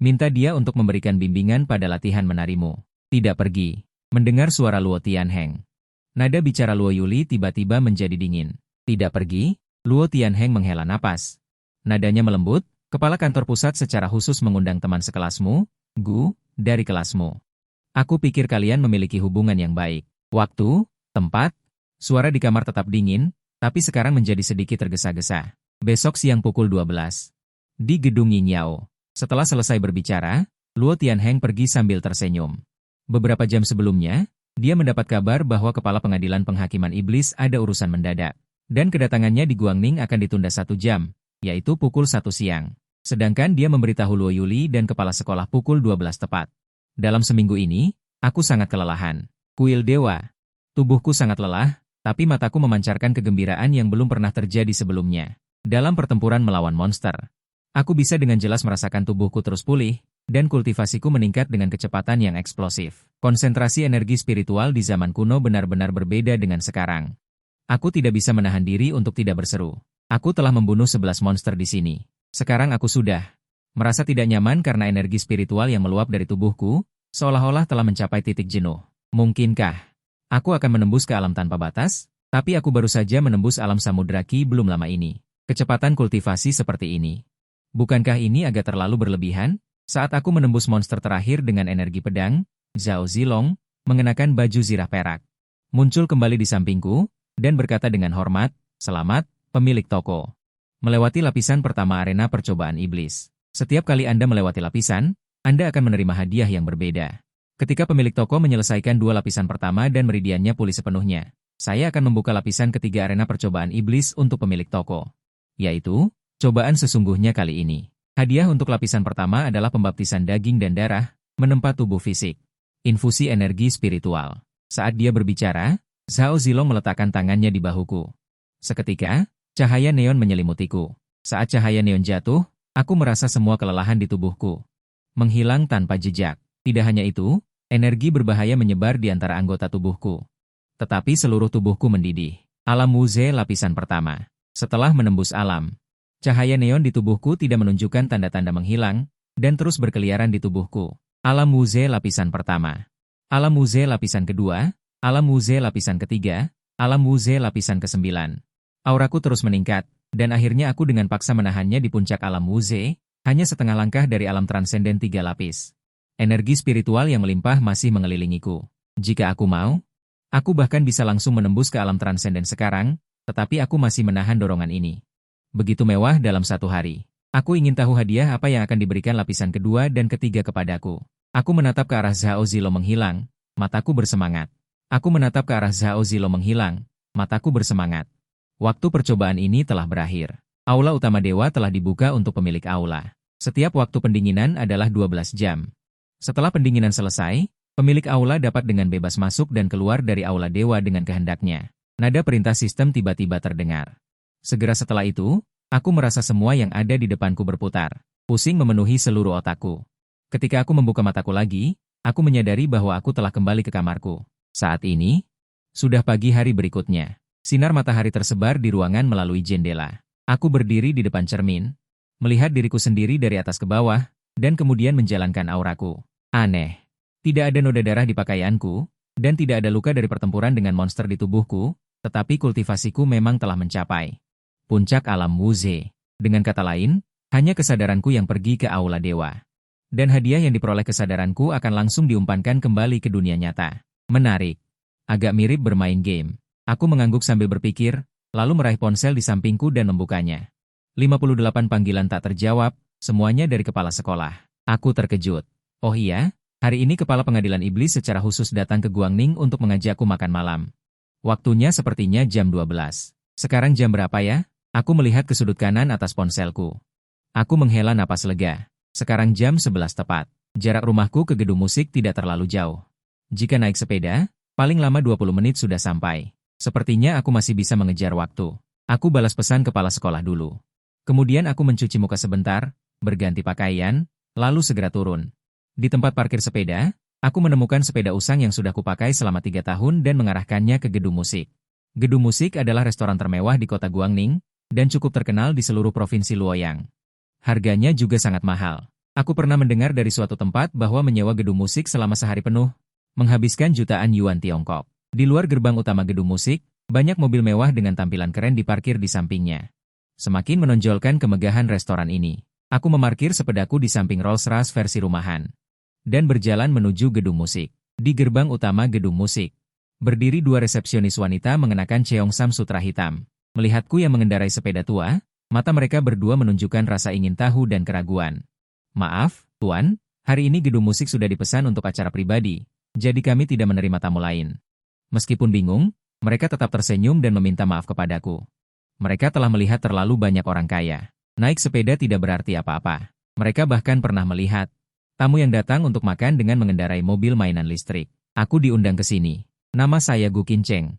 Minta dia untuk memberikan bimbingan pada latihan menarimu. Tidak pergi. Mendengar suara Luo Tianheng. Nada bicara Luo Yuli tiba-tiba menjadi dingin. Tidak pergi, Luo Tianheng menghela napas. Nadanya melembut, Kepala Kantor Pusat secara khusus mengundang teman sekelasmu, Gu, dari kelasmu. Aku pikir kalian memiliki hubungan yang baik. Waktu, tempat, suara di kamar tetap dingin, tapi sekarang menjadi sedikit tergesa-gesa. Besok siang pukul 12. Di gedung Yingyao. Setelah selesai berbicara, Luo Tianheng pergi sambil tersenyum. Beberapa jam sebelumnya, dia mendapat kabar bahwa Kepala Pengadilan Penghakiman Iblis ada urusan mendadak. Dan kedatangannya di Guangning akan ditunda 1 jam, yaitu pukul 1 siang. Sedangkan dia memberitahu Luo Yuli dan kepala sekolah pukul 12 tepat. Dalam seminggu ini, aku sangat kelelahan. Kuil Dewa. Tubuhku sangat lelah, Tapi mataku memancarkan kegembiraan yang belum pernah terjadi sebelumnya. Dalam pertempuran melawan monster, aku bisa dengan jelas merasakan tubuhku terus pulih, dan kultivasiku meningkat dengan kecepatan yang eksplosif. Konsentrasi energi spiritual di zaman kuno benar-benar berbeda dengan sekarang. Aku tidak bisa menahan diri untuk tidak berseru. Aku telah membunuh 11 monster di sini. Sekarang aku sudah merasa tidak nyaman karena energi spiritual yang meluap dari tubuhku, seolah-olah telah mencapai titik jenuh. Mungkinkah aku akan menembus ke alam tanpa batas? Tapi aku baru saja menembus alam samudra Ki belum lama ini. Kecepatan kultivasi seperti ini. Bukankah ini agak terlalu berlebihan? Saat aku menembus monster terakhir dengan energi pedang, Zhao Zilong mengenakan baju zirah perak. Muncul kembali di sampingku, dan berkata dengan hormat, "Selamat, pemilik toko. Melewati lapisan pertama arena percobaan iblis. Setiap kali Anda melewati lapisan, Anda akan menerima hadiah yang berbeda. Ketika pemilik toko menyelesaikan 2 lapisan pertama dan meridiannya pulih sepenuhnya, saya akan membuka lapisan ketiga arena percobaan iblis untuk pemilik toko. Yaitu, cobaan sesungguhnya kali ini. Hadiah untuk lapisan pertama adalah pembaptisan daging dan darah, menempa tubuh fisik. Infusi energi spiritual." Saat dia berbicara, Zhao Zilong meletakkan tangannya di bahuku. Seketika, cahaya neon menyelimutiku. Saat cahaya neon jatuh, aku merasa semua kelelahan di tubuhku menghilang tanpa jejak. Tidak hanya itu, energi berbahaya menyebar di antara anggota tubuhku. Tetapi seluruh tubuhku mendidih. Alam Wuze lapisan pertama. Setelah menembus alam, cahaya neon di tubuhku tidak menunjukkan tanda-tanda menghilang, dan terus berkeliaran di tubuhku. Alam Wuze lapisan pertama. Alam Wuze lapisan kedua. Alam Wuze lapisan ketiga. Alam Wuze lapisan ke-9. Auraku terus meningkat, dan akhirnya aku dengan paksa menahannya di puncak alam Wuze, hanya setengah langkah dari alam transenden 3 lapis. Energi spiritual yang melimpah masih mengelilingiku. Jika aku mau, aku bahkan bisa langsung menembus ke alam transenden sekarang, tetapi aku masih menahan dorongan ini. Begitu mewah dalam satu hari. Aku ingin tahu hadiah apa yang akan diberikan lapisan kedua dan ketiga kepadaku. Aku menatap ke arah Zhao Zilong menghilang, mataku bersemangat. Aku menatap ke arah Zhao Zilong menghilang, mataku bersemangat. Waktu percobaan ini telah berakhir. Aula utama dewa telah dibuka untuk pemilik aula. Setiap waktu pendinginan adalah 12 jam. Setelah pendinginan selesai, pemilik aula dapat dengan bebas masuk dan keluar dari aula dewa dengan kehendaknya. Nada perintah sistem tiba-tiba terdengar. Segera setelah itu, aku merasa semua yang ada di depanku berputar. Pusing memenuhi seluruh otakku. Ketika aku membuka mataku lagi, aku menyadari bahwa aku telah kembali ke kamarku. Saat ini, sudah pagi hari berikutnya. Sinar matahari tersebar di ruangan melalui jendela. Aku berdiri di depan cermin, melihat diriku sendiri dari atas ke bawah, dan kemudian menjalankan auraku. Aneh. Tidak ada noda darah di pakaianku, dan tidak ada luka dari pertempuran dengan monster di tubuhku, tetapi kultivasiku memang telah mencapai puncak alam Wuze. Dengan kata lain, hanya kesadaranku yang pergi ke aula dewa. Dan hadiah yang diperoleh kesadaranku akan langsung diumpankan kembali ke dunia nyata. Menarik. Agak mirip bermain game. Aku mengangguk sambil berpikir, lalu meraih ponsel di sampingku dan membukanya. 58 panggilan tak terjawab, semuanya dari kepala sekolah. Aku terkejut. Oh iya, hari ini Kepala Pengadilan Iblis secara khusus datang ke Guangning untuk mengajakku makan malam. Waktunya sepertinya jam 12. Sekarang jam berapa ya? Aku melihat ke sudut kanan atas ponselku. Aku menghela napas lega. Sekarang jam 11 tepat. Jarak rumahku ke gedung musik tidak terlalu jauh. Jika naik sepeda, paling lama 20 menit sudah sampai. Sepertinya aku masih bisa mengejar waktu. Aku balas pesan kepala sekolah dulu. Kemudian aku mencuci muka sebentar, berganti pakaian, lalu segera turun. Di tempat parkir sepeda, aku menemukan sepeda usang yang sudah kupakai selama 3 tahun dan mengarahkannya ke gedung musik. Gedung musik adalah restoran termewah di kota Guangning, dan cukup terkenal di seluruh provinsi Luoyang. Harganya juga sangat mahal. Aku pernah mendengar dari suatu tempat bahwa menyewa gedung musik selama sehari penuh menghabiskan jutaan yuan Tiongkok. Di luar gerbang utama gedung musik, banyak mobil mewah dengan tampilan keren diparkir di sampingnya. Semakin menonjolkan kemegahan restoran ini. Aku memarkir sepedaku di samping Rolls-Royce versi rumahan dan berjalan menuju gedung musik. Di gerbang utama gedung musik, berdiri 2 resepsionis wanita mengenakan cheongsam sutra hitam. Melihatku yang mengendarai sepeda tua, mata mereka berdua menunjukkan rasa ingin tahu dan keraguan. Maaf, Tuan, hari ini gedung musik sudah dipesan untuk acara pribadi, jadi kami tidak menerima tamu lain. Meskipun bingung, mereka tetap tersenyum dan meminta maaf kepadaku. Mereka telah melihat terlalu banyak orang kaya. Naik sepeda tidak berarti apa-apa. Mereka bahkan pernah melihat tamu yang datang untuk makan dengan mengendarai mobil mainan listrik. Aku diundang ke sini. Nama saya Gu Qincheng.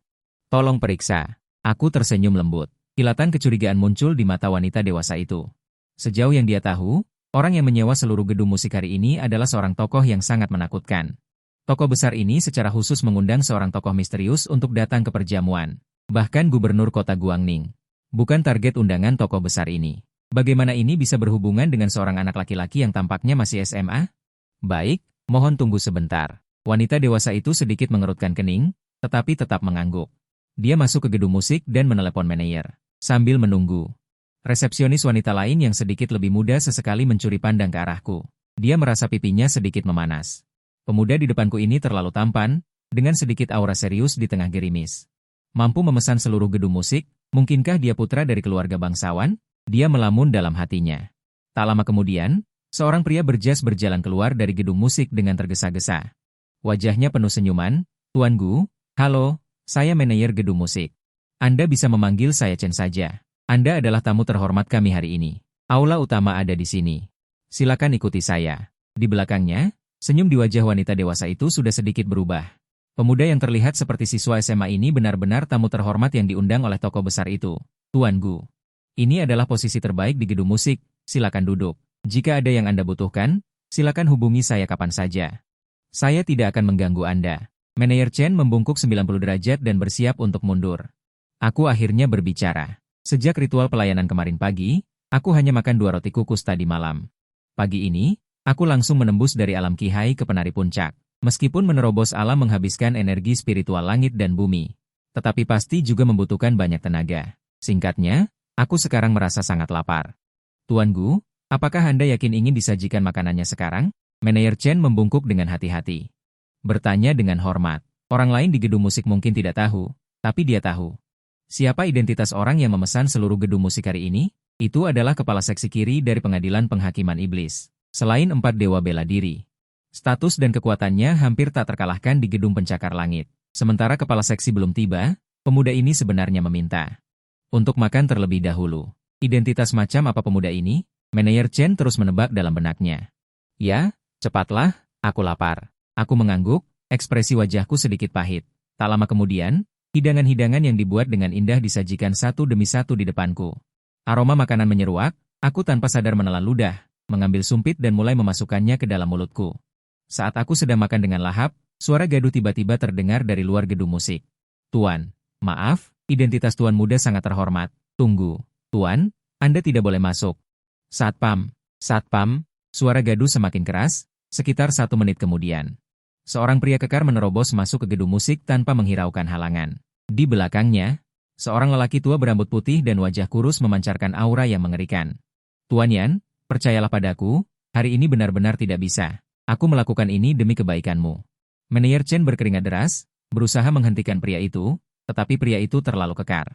Tolong periksa. Aku tersenyum lembut. Kilatan kecurigaan muncul di mata wanita dewasa itu. Sejauh yang dia tahu, orang yang menyewa seluruh gedung musik hari ini adalah seorang tokoh yang sangat menakutkan. Tokoh besar ini secara khusus mengundang seorang tokoh misterius untuk datang ke perjamuan. Bahkan gubernur kota Guangning. Bukan target undangan tokoh besar ini. Bagaimana ini bisa berhubungan dengan seorang anak laki-laki yang tampaknya masih SMA? Baik, mohon tunggu sebentar. Wanita dewasa itu sedikit mengerutkan kening, tetapi tetap mengangguk. Dia masuk ke gedung musik dan menelepon manajer. Sambil menunggu, resepsionis wanita lain yang sedikit lebih muda sesekali mencuri pandang ke arahku. Dia merasa pipinya sedikit memanas. Pemuda di depanku ini terlalu tampan, dengan sedikit aura serius di tengah gerimis. Mampu memesan seluruh gedung musik, mungkinkah dia putra dari keluarga bangsawan? Dia melamun dalam hatinya. Tak lama kemudian, seorang pria berjas berjalan keluar dari gedung musik dengan tergesa-gesa. Wajahnya penuh senyuman. Tuan Gu, halo, saya manajer gedung musik. Anda bisa memanggil saya Chen saja. Anda adalah tamu terhormat kami hari ini. Aula utama ada di sini. Silakan ikuti saya. Di belakangnya, senyum di wajah wanita dewasa itu sudah sedikit berubah. Pemuda yang terlihat seperti siswa SMA ini benar-benar tamu terhormat yang diundang oleh tokoh besar itu. Tuan Gu, ini adalah posisi terbaik di gedung musik, silakan duduk. Jika ada yang Anda butuhkan, silakan hubungi saya kapan saja. Saya tidak akan mengganggu Anda. Manajer Chen membungkuk 90 derajat dan bersiap untuk mundur. Aku akhirnya berbicara. Sejak ritual pelayanan kemarin pagi, aku hanya makan 2 roti kukus tadi malam. Pagi ini, aku langsung menembus dari alam Qihai ke penari puncak. Meskipun menerobos alam menghabiskan energi spiritual langit dan bumi, tetapi pasti juga membutuhkan banyak tenaga. Singkatnya, aku sekarang merasa sangat lapar. Tuan Gu, apakah Anda yakin ingin disajikan makanannya sekarang? Manajer Chen membungkuk dengan hati-hati. Bertanya dengan hormat. Orang lain di gedung musik mungkin tidak tahu, tapi dia tahu. Siapa identitas orang yang memesan seluruh gedung musik hari ini? Itu adalah kepala seksi kiri dari pengadilan penghakiman iblis. Selain 4 dewa bela diri, status dan kekuatannya hampir tak terkalahkan di gedung pencakar langit. Sementara kepala seksi belum tiba, pemuda ini sebenarnya meminta untuk makan terlebih dahulu. Identitas macam apa pemuda ini? Manajer Chen terus menebak dalam benaknya. Ya, cepatlah, aku lapar. Aku mengangguk, ekspresi wajahku sedikit pahit. Tak lama kemudian, hidangan-hidangan yang dibuat dengan indah disajikan satu demi satu di depanku. Aroma makanan menyeruak, aku tanpa sadar menelan ludah, mengambil sumpit dan mulai memasukkannya ke dalam mulutku. Saat aku sedang makan dengan lahap, suara gaduh tiba-tiba terdengar dari luar gedung musik. Tuan, maaf, identitas tuan muda sangat terhormat. Tunggu, tuan, Anda tidak boleh masuk. Satpam, satpam, suara gaduh semakin keras, sekitar 1 menit kemudian. Seorang pria kekar menerobos masuk ke gedung musik tanpa menghiraukan halangan. Di belakangnya, seorang lelaki tua berambut putih dan wajah kurus memancarkan aura yang mengerikan. Tuan Yan, percayalah padaku, hari ini benar-benar tidak bisa. Aku melakukan ini demi kebaikanmu. Manajer Chen berkeringat deras, berusaha menghentikan pria itu, tetapi pria itu terlalu kekar.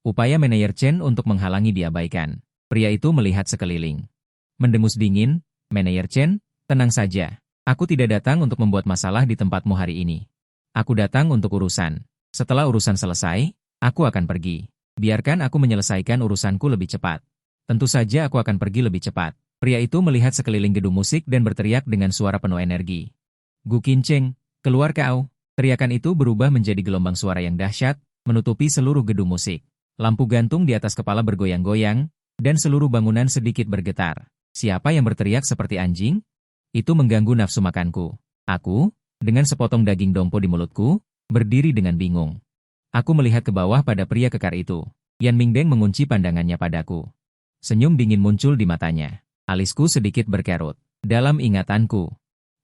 Upaya manajer Chen untuk menghalangi diabaikan. Pria itu melihat sekeliling. Mendengus dingin, Manajer Chen, tenang saja. Aku tidak datang untuk membuat masalah di tempatmu hari ini. Aku datang untuk urusan. Setelah urusan selesai, aku akan pergi. Biarkan aku menyelesaikan urusanku lebih cepat. Tentu saja aku akan pergi lebih cepat. Pria itu melihat sekeliling gedung musik dan berteriak dengan suara penuh energi. Gu Qincheng, keluar kau. Teriakan itu berubah menjadi gelombang suara yang dahsyat, menutupi seluruh gedung musik. Lampu gantung di atas kepala bergoyang-goyang, dan seluruh bangunan sedikit bergetar. Siapa yang berteriak seperti anjing? Itu mengganggu nafsu makanku. Aku, dengan sepotong daging dompo di mulutku, berdiri dengan bingung. Aku melihat ke bawah pada pria kekar itu. Yan Mingdeng mengunci pandangannya padaku. Senyum dingin muncul di matanya. Alisku sedikit berkerut. Dalam ingatanku,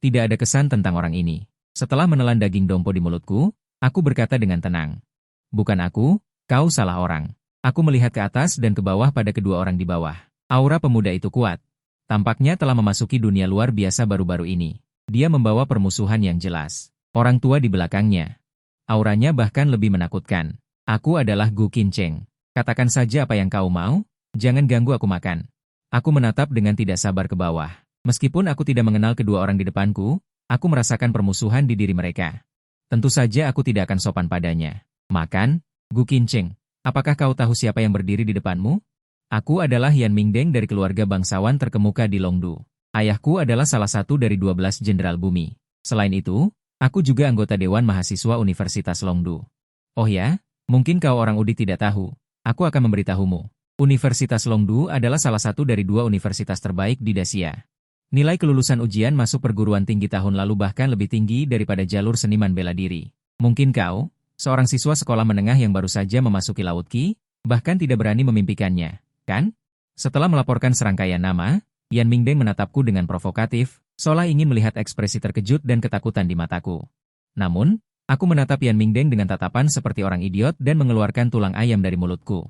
tidak ada kesan tentang orang ini. Setelah menelan daging dompo di mulutku, aku berkata dengan tenang. Bukan aku, kau salah orang. Aku melihat ke atas dan ke bawah pada kedua orang di bawah. Aura pemuda itu kuat. Tampaknya telah memasuki dunia luar biasa baru-baru ini. Dia membawa permusuhan yang jelas. Orang tua di belakangnya. Auranya bahkan lebih menakutkan. Aku adalah Gu Qincheng. Katakan saja apa yang kau mau, jangan ganggu aku makan. Aku menatap dengan tidak sabar ke bawah. Meskipun aku tidak mengenal kedua orang di depanku, aku merasakan permusuhan di diri mereka. Tentu saja aku tidak akan sopan padanya. Makan, Gu Qincheng. Apakah kau tahu siapa yang berdiri di depanmu? Aku adalah Yan Mingdeng dari keluarga bangsawan terkemuka di Longdu. Ayahku adalah salah satu dari 12 jenderal bumi. Selain itu, aku juga anggota Dewan Mahasiswa Universitas Longdu. Oh ya? Mungkin kau orang Udi tidak tahu. Aku akan memberitahumu. Universitas Longdu adalah salah satu dari 2 universitas terbaik di Dacia. Nilai kelulusan ujian masuk perguruan tinggi tahun lalu bahkan lebih tinggi daripada jalur seniman bela diri. Mungkin kau, seorang siswa sekolah menengah yang baru saja memasuki Laut Qi, bahkan tidak berani memimpikannya, kan? Setelah melaporkan serangkaian nama, Yan Mingdeng menatapku dengan provokatif, seolah ingin melihat ekspresi terkejut dan ketakutan di mataku. Namun, aku menatap Yan Mingdeng dengan tatapan seperti orang idiot dan mengeluarkan tulang ayam dari mulutku.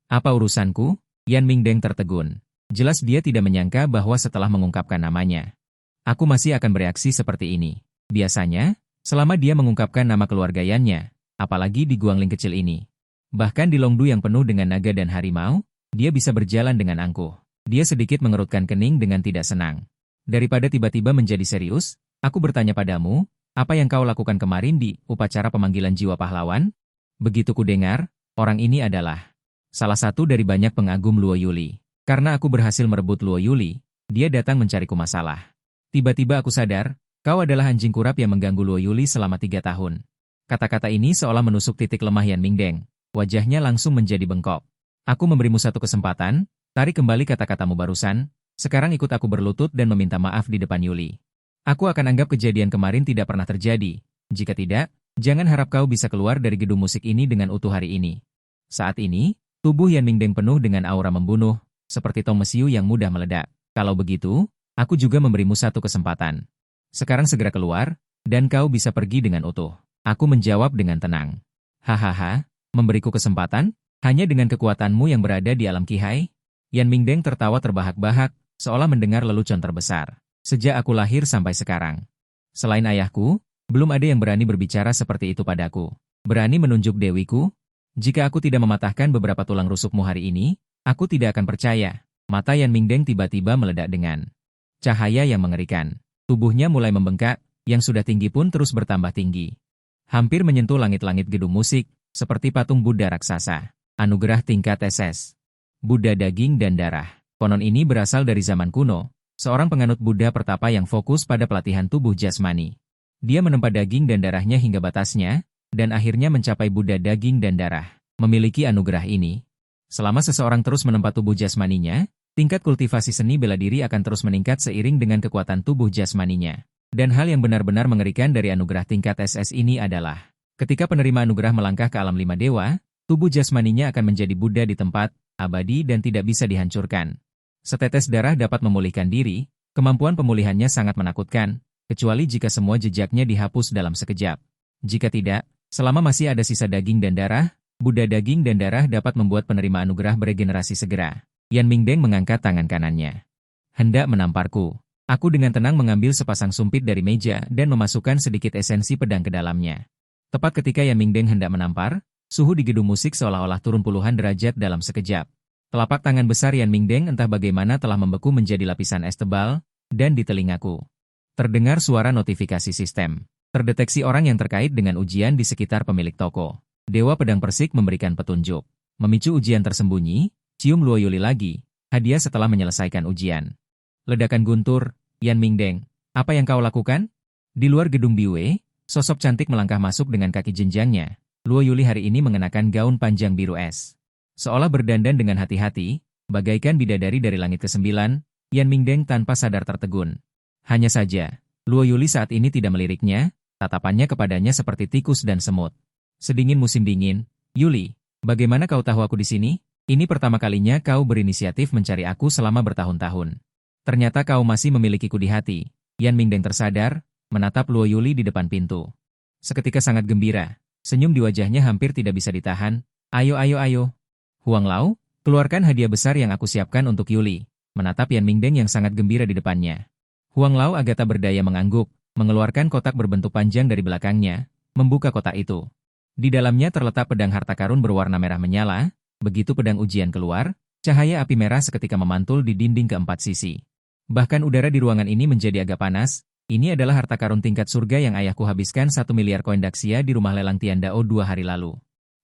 Apa urusanku? Yan Mingdeng tertegun. Jelas dia tidak menyangka bahwa setelah mengungkapkan namanya, aku masih akan bereaksi seperti ini. Biasanya, selama dia mengungkapkan nama keluarga Yannya, apalagi di Guangling kecil ini. Bahkan di Longdu yang penuh dengan naga dan harimau, dia bisa berjalan dengan angkuh. Dia sedikit mengerutkan kening dengan tidak senang. Daripada tiba-tiba menjadi serius, aku bertanya padamu, apa yang kau lakukan kemarin di upacara pemanggilan jiwa pahlawan? Begitu ku dengar, orang ini adalah salah satu dari banyak pengagum Luo Yuli. Karena aku berhasil merebut Luo Yuli, dia datang mencariku masalah. Tiba-tiba aku sadar, kau adalah anjing kurap yang mengganggu Luo Yuli selama 3 tahun. Kata-kata ini seolah menusuk titik lemah Yan Mingdeng. Wajahnya langsung menjadi bengkok. Aku memberimu satu kesempatan, tarik kembali kata-katamu barusan, sekarang ikut aku berlutut dan meminta maaf di depan Yuli. Aku akan anggap kejadian kemarin tidak pernah terjadi. Jika tidak, jangan harap kau bisa keluar dari gedung musik ini dengan utuh hari ini. Saat ini, tubuh Yan Mingdeng penuh dengan aura membunuh, seperti tong mesiu yang mudah meledak. Kalau begitu, aku juga memberimu satu kesempatan. Sekarang segera keluar, dan kau bisa pergi dengan utuh. Aku menjawab dengan tenang. Hahaha, memberiku kesempatan? Hanya dengan kekuatanmu yang berada di alam Qihai? Yan Mingdeng tertawa terbahak-bahak, seolah mendengar lelucon terbesar. Sejak aku lahir sampai sekarang. Selain ayahku, belum ada yang berani berbicara seperti itu padaku. Berani menunjuk dewiku? Jika aku tidak mematahkan beberapa tulang rusukmu hari ini, aku tidak akan percaya. Mata Yan Mingdeng tiba-tiba meledak dengan cahaya yang mengerikan. Tubuhnya mulai membengkak, yang sudah tinggi pun terus bertambah tinggi. Hampir menyentuh langit-langit gedung musik, seperti patung Buddha raksasa. Anugerah tingkat SS. Buddha daging dan darah. Konon ini berasal dari zaman kuno, seorang penganut Buddha pertapa yang fokus pada pelatihan tubuh jasmani. Dia menempa daging dan darahnya hingga batasnya, dan akhirnya mencapai Buddha daging dan darah. Memiliki anugerah ini, selama seseorang terus menempa tubuh jasmaninya, tingkat kultivasi seni bela diri akan terus meningkat seiring dengan kekuatan tubuh jasmaninya. Dan hal yang benar-benar mengerikan dari anugerah tingkat SS ini adalah, ketika penerima anugerah melangkah ke alam 5 dewa, tubuh jasmaninya akan menjadi Buddha di tempat, abadi dan tidak bisa dihancurkan. Setetes darah dapat memulihkan diri, kemampuan pemulihannya sangat menakutkan, kecuali jika semua jejaknya dihapus dalam sekejap. Jika tidak, selama masih ada sisa daging dan darah, Buddha daging dan darah dapat membuat penerima anugerah beregenerasi segera. Yan Mingdeng mengangkat tangan kanannya. Hendak menamparku. Aku dengan tenang mengambil sepasang sumpit dari meja dan memasukkan sedikit esensi pedang ke dalamnya. Tepat ketika Yan Mingdeng hendak menampar, suhu di gedung musik seolah-olah turun puluhan derajat dalam sekejap. Telapak tangan besar Yan Mingdeng entah bagaimana telah membeku menjadi lapisan es tebal, dan di telingaku terdengar suara notifikasi sistem. Terdeteksi orang yang terkait dengan ujian di sekitar pemilik toko. Dewa Pedang Persik memberikan petunjuk. Memicu ujian tersembunyi, cium Luo Yuli lagi, hadiah setelah menyelesaikan ujian. Ledakan guntur, Yan Mingdeng, apa yang kau lakukan? Di luar gedung Biwei, sosok cantik melangkah masuk dengan kaki jenjangnya. Luo Yuli hari ini mengenakan gaun panjang biru es. Seolah berdandan dengan hati-hati, bagaikan bidadari dari langit ke-9, Yan Mingdeng tanpa sadar tertegun. Hanya saja, Luo Yuli saat ini tidak meliriknya, tatapannya kepadanya seperti tikus dan semut. Sedingin musim dingin, Yuli, bagaimana kau tahu aku di sini? Ini pertama kalinya kau berinisiatif mencari aku selama bertahun-tahun. Ternyata kau masih memilikiku di hati. Yan Mingdeng tersadar, menatap Luo Yuli di depan pintu. Seketika sangat gembira, senyum di wajahnya hampir tidak bisa ditahan. Ayo ayo ayo. Huang Lao, keluarkan hadiah besar yang aku siapkan untuk Yuli. Menatap Yan Mingdeng yang sangat gembira di depannya. Huang Lao agak tak berdaya mengangguk, mengeluarkan kotak berbentuk panjang dari belakangnya, membuka kotak itu. Di dalamnya terletak pedang harta karun berwarna merah menyala. Begitu pedang ujian keluar, cahaya api merah seketika memantul di dinding keempat sisi. Bahkan udara di ruangan ini menjadi agak panas. Ini adalah harta karun tingkat surga yang ayahku habiskan 1 miliar koin Daxia di rumah lelang Tiandao 2 hari lalu.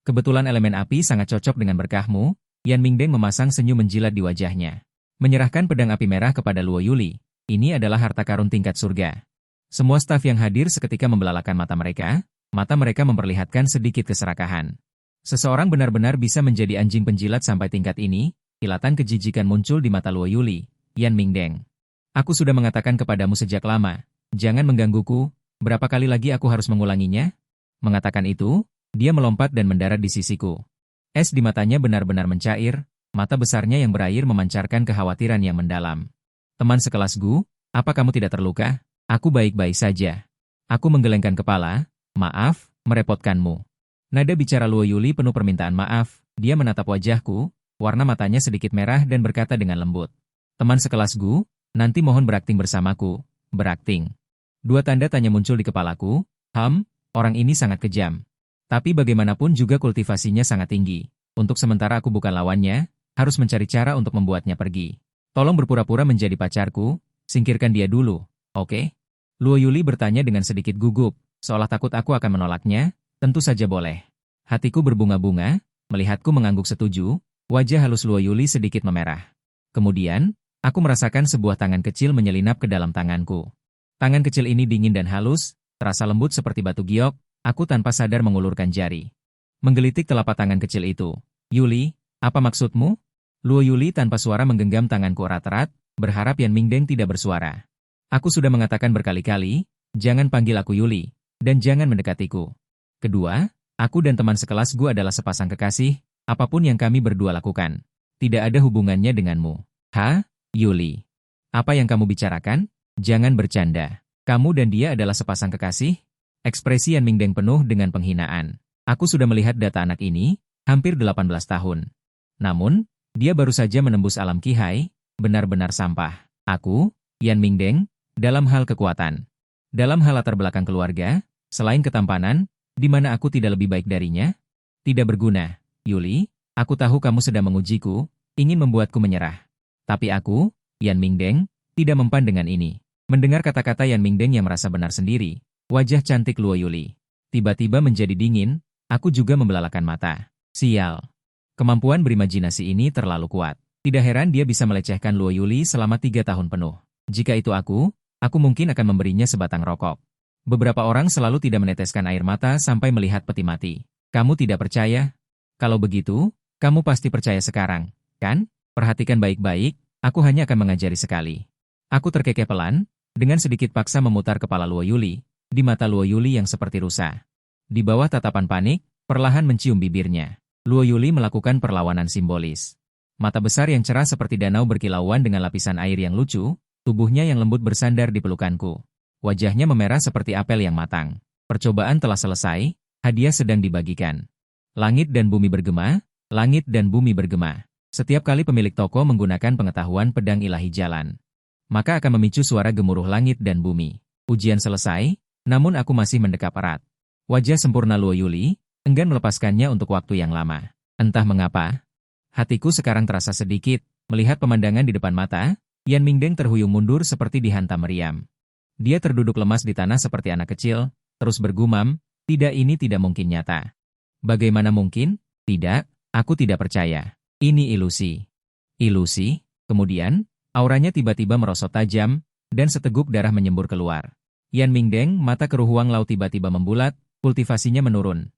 Kebetulan elemen api sangat cocok dengan berkahmu. Yan Mingdeng memasang senyum menjilat di wajahnya. Menyerahkan pedang api merah kepada Luo Yuli. Ini adalah harta karun tingkat surga. Semua staf yang hadir seketika membelalakan mata mereka memperlihatkan sedikit keserakahan. Seseorang benar-benar bisa menjadi anjing penjilat sampai tingkat ini. Kilatan kejijikan muncul di mata Luo Yuli. Yan Mingdeng. Aku sudah mengatakan kepadamu sejak lama, jangan menggangguku, berapa kali lagi aku harus mengulanginya? Mengatakan itu, dia melompat dan mendarat di sisiku. Es di matanya benar-benar mencair, mata besarnya yang berair memancarkan kekhawatiran yang mendalam. Teman sekelas Gu, apa kamu tidak terluka? Aku baik-baik saja. Aku menggelengkan kepala, maaf, merepotkanmu. Nada bicara Luo Yuli penuh permintaan maaf, dia menatap wajahku, warna matanya sedikit merah dan berkata dengan lembut. Teman sekelas Gu, nanti mohon berakting bersamaku. Berakting. Dua tanda tanya muncul di kepalaku. Orang ini sangat kejam. Tapi bagaimanapun juga kultivasinya sangat tinggi. Untuk sementara aku bukan lawannya, harus mencari cara untuk membuatnya pergi. Tolong berpura-pura menjadi pacarku, singkirkan dia dulu, oke? Luo Yuli bertanya dengan sedikit gugup, seolah takut aku akan menolaknya. Tentu saja boleh. Hatiku berbunga-bunga, melihatku mengangguk setuju, wajah halus Luo Yuli sedikit memerah. Kemudian, aku merasakan sebuah tangan kecil menyelinap ke dalam tanganku. Tangan kecil ini dingin dan halus, terasa lembut seperti batu giok, aku tanpa sadar mengulurkan jari. Menggelitik telapak tangan kecil itu. Yuli, apa maksudmu? Luo Yuli tanpa suara menggenggam tanganku erat-erat, berharap Yan Mingdeng tidak bersuara. Aku sudah mengatakan berkali-kali, jangan panggil aku Yuli, dan jangan mendekatiku. Kedua, aku dan teman sekelas Gu adalah sepasang kekasih, apapun yang kami berdua lakukan. Tidak ada hubungannya denganmu. Yuli. Apa yang kamu bicarakan? Jangan bercanda. Kamu dan dia adalah sepasang kekasih? Ekspresi Yan Mingdeng penuh dengan penghinaan. Aku sudah melihat data anak ini, hampir 18 tahun. Namun, dia baru saja menembus alam Qihai, benar-benar sampah. Aku, Yan Mingdeng, dalam hal kekuatan. Dalam hal latar belakang keluarga, selain ketampanan, di mana aku tidak lebih baik darinya? Tidak berguna, Yuli, aku tahu kamu sedang mengujiku, ingin membuatku menyerah. Tapi aku, Yan Mingdeng, tidak mempan dengan ini. Mendengar kata-kata Yan Mingdeng yang merasa benar sendiri, wajah cantik Luo Yuli tiba-tiba menjadi dingin, aku juga membelalakan mata. Sial. Kemampuan berimajinasi ini terlalu kuat. Tidak heran dia bisa melecehkan Luo Yuli selama 3 tahun penuh. Jika itu aku mungkin akan memberinya sebatang rokok. Beberapa orang selalu tidak meneteskan air mata sampai melihat peti mati. Kamu tidak percaya? Kalau begitu, kamu pasti percaya sekarang, kan? Perhatikan baik-baik, aku hanya akan mengajari sekali. Aku terkekeh pelan, dengan sedikit paksa memutar kepala Luo Yuli, di mata Luo Yuli yang seperti rusa. Di bawah tatapan panik, perlahan mencium bibirnya. Luo Yuli melakukan perlawanan simbolis. Mata besar yang cerah seperti danau berkilauan dengan lapisan air yang lucu, tubuhnya yang lembut bersandar di pelukanku. Wajahnya memerah seperti apel yang matang. Percobaan telah selesai, hadiah sedang dibagikan. Langit dan bumi bergema, langit dan bumi bergema. Setiap kali pemilik toko menggunakan pengetahuan pedang ilahi jalan, maka akan memicu suara gemuruh langit dan bumi. Ujian selesai, namun aku masih mendekap erat. Wajah sempurna Luo Yuli, enggan melepaskannya untuk waktu yang lama. Entah mengapa, hatiku sekarang terasa sedikit, melihat pemandangan di depan mata, Yan Mingdeng terhuyung mundur seperti dihantam meriam. Dia terduduk lemas di tanah seperti anak kecil, terus bergumam, ini tidak mungkin nyata. Bagaimana mungkin? Tidak, aku tidak percaya. Ini ilusi. Ilusi? Kemudian, auranya tiba-tiba merosot tajam, dan seteguk darah menyembur keluar. Yan Mingdeng, mata keruh Huang Lao tiba-tiba membulat, kultivasinya menurun.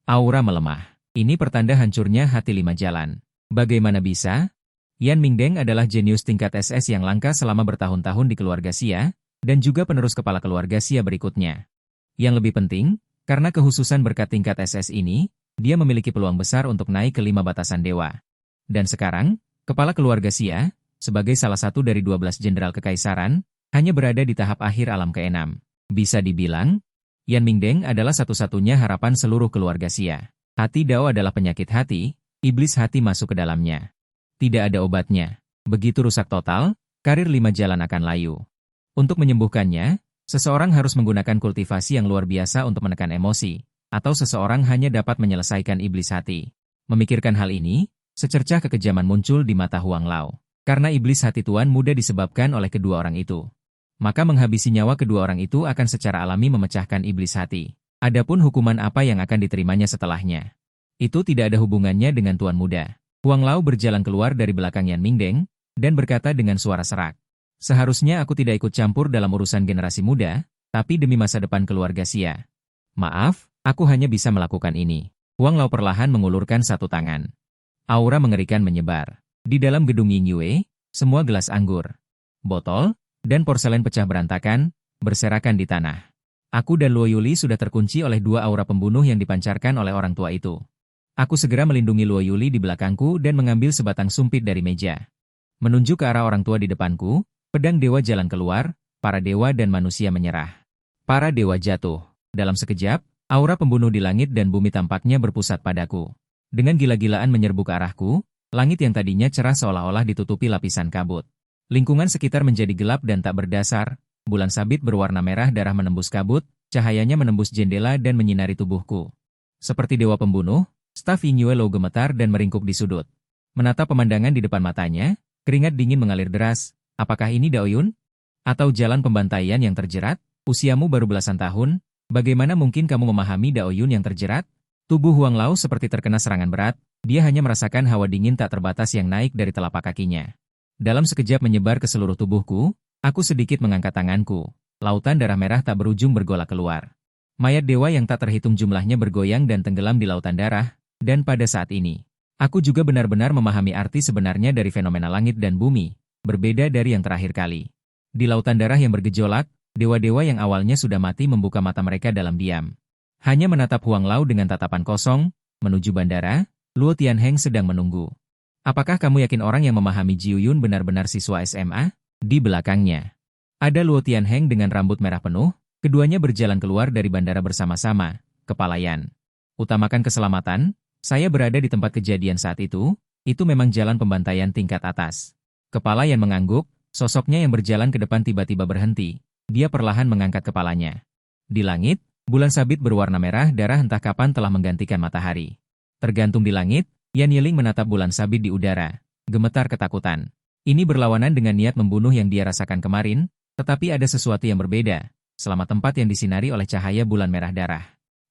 Aura melemah. Ini pertanda hancurnya hati 5 jalan. Bagaimana bisa? Yan Mingdeng adalah jenius tingkat SS yang langka selama bertahun-tahun di keluarga Xia, dan juga penerus kepala keluarga Xia berikutnya. Yang lebih penting, karena kehususan berkat tingkat SS ini, dia memiliki peluang besar untuk naik ke 5 batasan dewa. Dan sekarang, kepala keluarga Xia, sebagai salah satu dari 12 jenderal kekaisaran, hanya berada di tahap akhir alam ke-6. Bisa dibilang, Yan Mingdeng adalah satu-satunya harapan seluruh keluarga Xia. Hati Dao adalah penyakit hati, iblis hati masuk ke dalamnya. Tidak ada obatnya. Begitu rusak total, karir 5 jalan akan layu. Untuk menyembuhkannya, seseorang harus menggunakan kultivasi yang luar biasa untuk menekan emosi, atau seseorang hanya dapat menyelesaikan iblis hati. Memikirkan hal ini, secercah kekejaman muncul di mata Huang Lao. Karena iblis hati tuan muda disebabkan oleh kedua orang itu. Maka menghabisi nyawa kedua orang itu akan secara alami memecahkan iblis hati. Adapun hukuman apa yang akan diterimanya setelahnya, itu tidak ada hubungannya dengan tuan muda. Huang Lao berjalan keluar dari belakang Yan Mingdeng, dan berkata dengan suara serak. Seharusnya aku tidak ikut campur dalam urusan generasi muda, tapi demi masa depan keluarga Xia. Maaf, aku hanya bisa melakukan ini. Huang Lao perlahan mengulurkan satu tangan. Aura mengerikan menyebar. Di dalam gedung Yingyue, semua gelas anggur, botol, dan porselen pecah berantakan, berserakan di tanah. Aku dan Luo Yuli sudah terkunci oleh dua aura pembunuh yang dipancarkan oleh orang tua itu. Aku segera melindungi Luo Yuli di belakangku dan mengambil sebatang sumpit dari meja. Menunjuk ke arah orang tua di depanku, pedang dewa jalan keluar, para dewa dan manusia menyerah. Para dewa jatuh. Dalam sekejap, aura pembunuh di langit dan bumi tampaknya berpusat padaku. Dengan gila-gilaan menyerbu ke arahku, langit yang tadinya cerah seolah-olah ditutupi lapisan kabut. Lingkungan sekitar menjadi gelap dan tak berdasar, bulan sabit berwarna merah darah menembus kabut, cahayanya menembus jendela dan menyinari tubuhku. Seperti dewa pembunuh, staf Yingyue Lou gemetar dan meringkuk di sudut. Menatap pemandangan di depan matanya, keringat dingin mengalir deras. Apakah ini Daoyun? Atau jalan pembantaian yang terjerat? Usiamu baru belasan tahun, bagaimana mungkin kamu memahami Daoyun yang terjerat? Tubuh Huang Lao seperti terkena serangan berat, dia hanya merasakan hawa dingin tak terbatas yang naik dari telapak kakinya. Dalam sekejap menyebar ke seluruh tubuhku, aku sedikit mengangkat tanganku. Lautan darah merah tak berujung bergolak keluar. Mayat dewa yang tak terhitung jumlahnya bergoyang dan tenggelam di lautan darah, dan pada saat ini, aku juga benar-benar memahami arti sebenarnya dari fenomena langit dan bumi, berbeda dari yang terakhir kali. Di lautan darah yang bergejolak, dewa-dewa yang awalnya sudah mati membuka mata mereka dalam diam. Hanya menatap Huang Lao dengan tatapan kosong, menuju bandara, Luo Tianheng sedang menunggu. Apakah kamu yakin orang yang memahami Jiuyun benar-benar siswa SMA? Di belakangnya, ada Luo Tianheng dengan rambut merah penuh, keduanya berjalan keluar dari bandara bersama-sama, kepalayan. Utamakan keselamatan, saya berada di tempat kejadian saat itu memang jalan pembantaian tingkat atas. Kepala yang mengangguk, sosoknya yang berjalan ke depan tiba-tiba berhenti, dia perlahan mengangkat kepalanya. Di langit, bulan sabit berwarna merah darah entah kapan telah menggantikan matahari. Tergantung di langit, Yan Yiling menatap bulan sabit di udara, gemetar ketakutan. Ini berlawanan dengan niat membunuh yang dia rasakan kemarin, tetapi ada sesuatu yang berbeda, selama tempat yang disinari oleh cahaya bulan merah darah.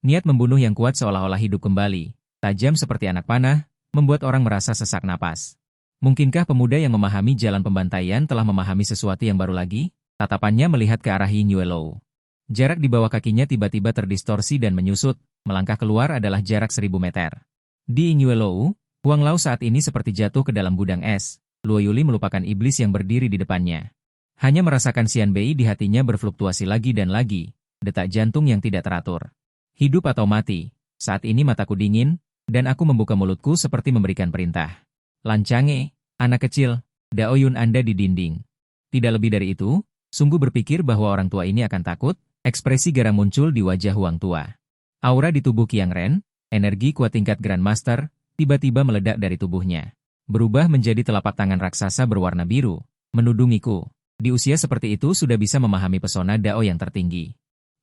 Niat membunuh yang kuat seolah-olah hidup kembali, tajam seperti anak panah, membuat orang merasa sesak napas. Mungkinkah pemuda yang memahami jalan pembantaian telah memahami sesuatu yang baru lagi? Tatapannya melihat ke arah Yingyue Lou. Jarak di bawah kakinya tiba-tiba terdistorsi dan menyusut, melangkah keluar adalah jarak 1000 meter. Di Yingyue Lou, Huang Lao saat ini seperti jatuh ke dalam gudang es. Luo Yuli melupakan iblis yang berdiri di depannya. Hanya merasakan Xian Bei di hatinya berfluktuasi lagi dan lagi, detak jantung yang tidak teratur. Hidup atau mati, saat ini mataku dingin, dan aku membuka mulutku seperti memberikan perintah. Lancange, anak kecil, Daoyun Anda di dinding. Tidak lebih dari itu, sungguh berpikir bahwa orang tua ini akan takut, ekspresi garang muncul di wajah Huang tua. Aura di tubuh Qiang Ren, energi kuat tingkat Grandmaster, tiba-tiba meledak dari tubuhnya. Berubah menjadi telapak tangan raksasa berwarna biru, menudungiku. Di usia seperti itu sudah bisa memahami pesona Dao yang tertinggi.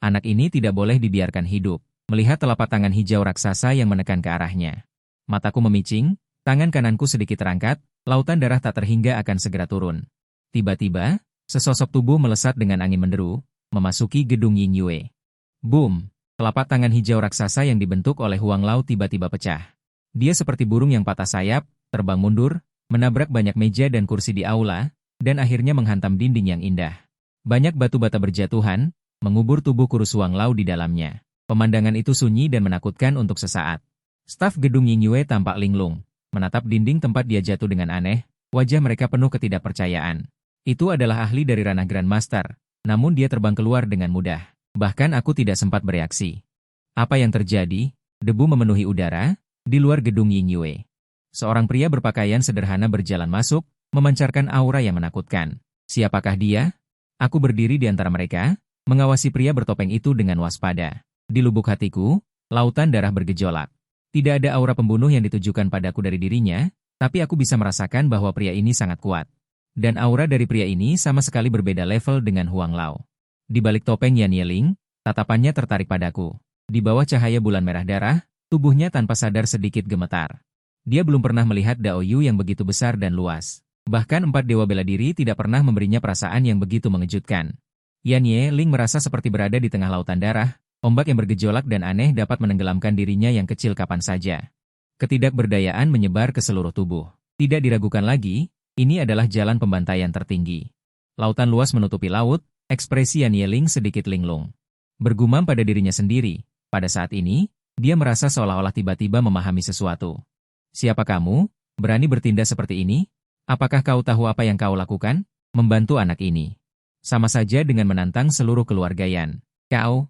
Anak ini tidak boleh dibiarkan hidup, melihat telapak tangan hijau raksasa yang menekan ke arahnya. Mataku memicing, tangan kananku sedikit terangkat, lautan darah tak terhingga akan segera turun. Tiba-tiba, sesosok tubuh melesat dengan angin menderu, memasuki gedung Yingyue. Boom! Telapak tangan hijau raksasa yang dibentuk oleh Huang Lao tiba-tiba pecah. Dia seperti burung yang patah sayap, terbang mundur, menabrak banyak meja dan kursi di aula, dan akhirnya menghantam dinding yang indah. Banyak batu bata berjatuhan, mengubur tubuh kurus Huang Lao di dalamnya. Pemandangan itu sunyi dan menakutkan untuk sesaat. Staf gedung Yingyue tampak linglung, menatap dinding tempat dia jatuh dengan aneh, wajah mereka penuh ketidakpercayaan. Itu adalah ahli dari ranah Grandmaster, namun dia terbang keluar dengan mudah. Bahkan aku tidak sempat bereaksi. Apa yang terjadi? Debu memenuhi udara, di luar gedung Yingyue. Seorang pria berpakaian sederhana berjalan masuk, memancarkan aura yang menakutkan. Siapakah dia? Aku berdiri di antara mereka, mengawasi pria bertopeng itu dengan waspada. Di lubuk hatiku, lautan darah bergejolak. Tidak ada aura pembunuh yang ditujukan padaku dari dirinya, tapi aku bisa merasakan bahwa pria ini sangat kuat. Dan aura dari pria ini sama sekali berbeda level dengan Huang Lao. Di balik topeng Yan Yiling, tatapannya tertarik padaku. Di bawah cahaya bulan merah darah, tubuhnya tanpa sadar sedikit gemetar. Dia belum pernah melihat Daoyu yang begitu besar dan luas. Bahkan 4 dewa bela diri tidak pernah memberinya perasaan yang begitu mengejutkan. Yan Yiling merasa seperti berada di tengah lautan darah, ombak yang bergejolak dan aneh dapat menenggelamkan dirinya yang kecil kapan saja. Ketidakberdayaan menyebar ke seluruh tubuh. Tidak diragukan lagi, ini adalah jalan pembantaian tertinggi. Lautan luas menutupi laut, ekspresi Yan Yiling sedikit linglung. Bergumam pada dirinya sendiri, pada saat ini, Dia merasa seolah-olah tiba-tiba memahami sesuatu. Siapa kamu? Berani bertindak seperti ini? Apakah kau tahu apa yang kau lakukan? Membantu anak ini. Sama saja dengan menantang seluruh keluarga Yan. Kau?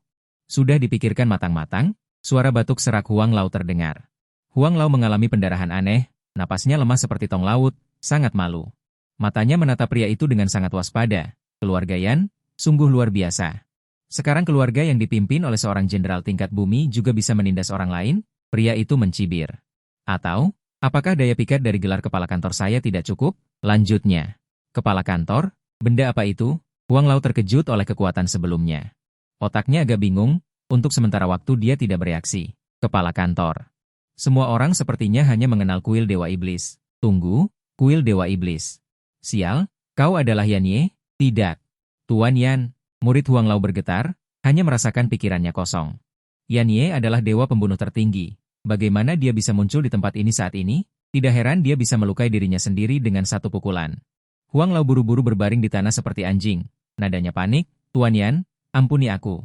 Sudah dipikirkan matang-matang? Suara batuk serak Huang Lao terdengar. Huang Lao mengalami pendarahan aneh, napasnya lemah seperti tong laut, sangat malu. Matanya menatap pria itu dengan sangat waspada. Keluarga Yan, sungguh luar biasa. Sekarang keluarga yang dipimpin oleh seorang jenderal tingkat bumi juga bisa menindas orang lain? Pria itu mencibir. Atau, apakah daya pikat dari gelar kepala kantor saya tidak cukup? Lanjutnya. Kepala kantor? Benda apa itu? Huang Lao terkejut oleh kekuatan sebelumnya. Otaknya agak bingung, untuk sementara waktu dia tidak bereaksi. Kepala kantor. Semua orang sepertinya hanya mengenal kuil Dewa Iblis. Tunggu, kuil Dewa Iblis. Sial, kau adalah Yan Ye? Tidak. Tuan Yan, murid Huang Lao bergetar, hanya merasakan pikirannya kosong. Yan Ye adalah dewa pembunuh tertinggi. Bagaimana dia bisa muncul di tempat ini saat ini? Tidak heran dia bisa melukai dirinya sendiri dengan satu pukulan. Huang Lao buru-buru berbaring di tanah seperti anjing. Nadanya panik, Tuan Yan, ampuni aku.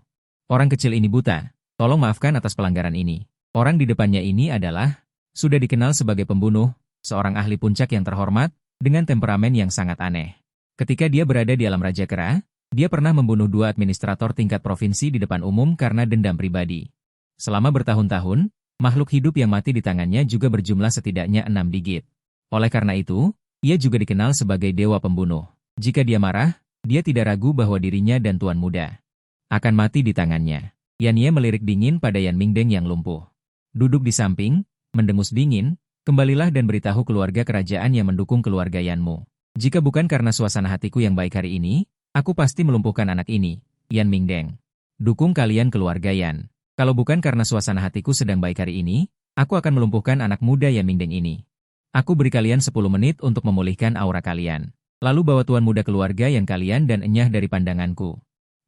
Orang kecil ini buta, tolong maafkan atas pelanggaran ini. Orang di depannya ini adalah, sudah dikenal sebagai pembunuh, seorang ahli puncak yang terhormat, dengan temperamen yang sangat aneh. Ketika dia berada di alam Raja Kera, dia pernah membunuh 2 administrator tingkat provinsi di depan umum karena dendam pribadi. Selama bertahun-tahun, makhluk hidup yang mati di tangannya juga berjumlah setidaknya 6 digit. Oleh karena itu, ia juga dikenal sebagai dewa pembunuh. Jika dia marah, dia tidak ragu bahwa dirinya dan Tuan Muda akan mati di tangannya. Yan Ye melirik dingin pada Yan Mingdeng yang lumpuh. Duduk di samping, mendengus dingin, kembalilah dan beritahu keluarga kerajaan yang mendukung keluarga Yanmu. Jika bukan karena suasana hatiku yang baik hari ini, aku pasti melumpuhkan anak ini, Yan Mingdeng. Dukung kalian keluarga Yan. Kalau bukan karena suasana hatiku sedang baik hari ini, aku akan melumpuhkan anak muda Yan Mingdeng ini. Aku beri kalian 10 menit untuk memulihkan aura kalian. Lalu bawa tuan muda keluarga yang kalian dan enyah dari pandanganku.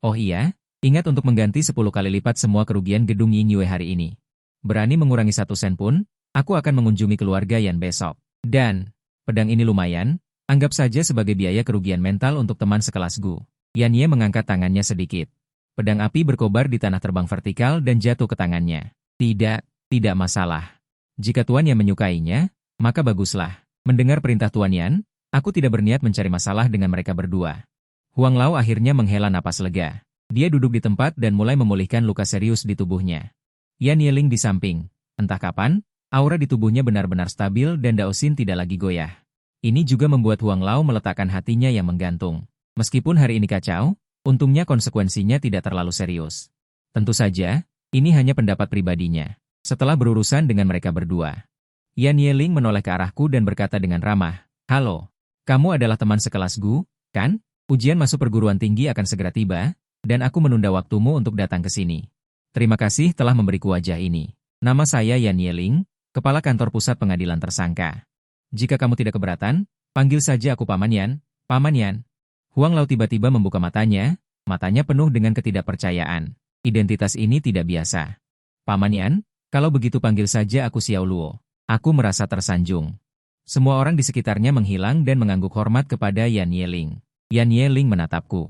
Oh iya? Ingat untuk mengganti 10 kali lipat semua kerugian gedung Yingyue hari ini. Berani mengurangi 1 sen pun, aku akan mengunjungi keluarga Yan besok. Dan, pedang ini lumayan, anggap saja sebagai biaya kerugian mental untuk teman sekelas Gu. Yan Ye mengangkat tangannya sedikit. Pedang api berkobar di tanah terbang vertikal dan jatuh ke tangannya. Tidak masalah. Jika Tuan Yan menyukainya, maka baguslah. Mendengar perintah Tuan Yan, aku tidak berniat mencari masalah dengan mereka berdua. Huang Lao akhirnya menghela napas lega. Dia duduk di tempat dan mulai memulihkan luka serius di tubuhnya. Yan Yeling di samping. Entah kapan, aura di tubuhnya benar-benar stabil dan Daosin tidak lagi goyah. Ini juga membuat Huang Lao meletakkan hatinya yang menggantung. Meskipun hari ini kacau, untungnya konsekuensinya tidak terlalu serius. Tentu saja, ini hanya pendapat pribadinya. Setelah berurusan dengan mereka berdua, Yan Yeling menoleh ke arahku dan berkata dengan ramah, "Halo, kamu adalah teman sekelas Gu, kan? Ujian masuk perguruan tinggi akan segera tiba, dan aku menunda waktumu untuk datang ke sini. Terima kasih telah memberiku wajah ini. Nama saya Yan Yeling, Kepala Kantor Pusat Pengadilan Tersangka. Jika kamu tidak keberatan, panggil saja aku Paman Yan, Paman Yan." Huang Lao tiba-tiba membuka matanya penuh dengan ketidakpercayaan. Identitas ini tidak biasa. "Paman Yan, kalau begitu panggil saja aku Xiao Luo." Aku merasa tersanjung. Semua orang di sekitarnya menghilang dan mengangguk hormat kepada Yan Yeling. Yan Yeling menatapku.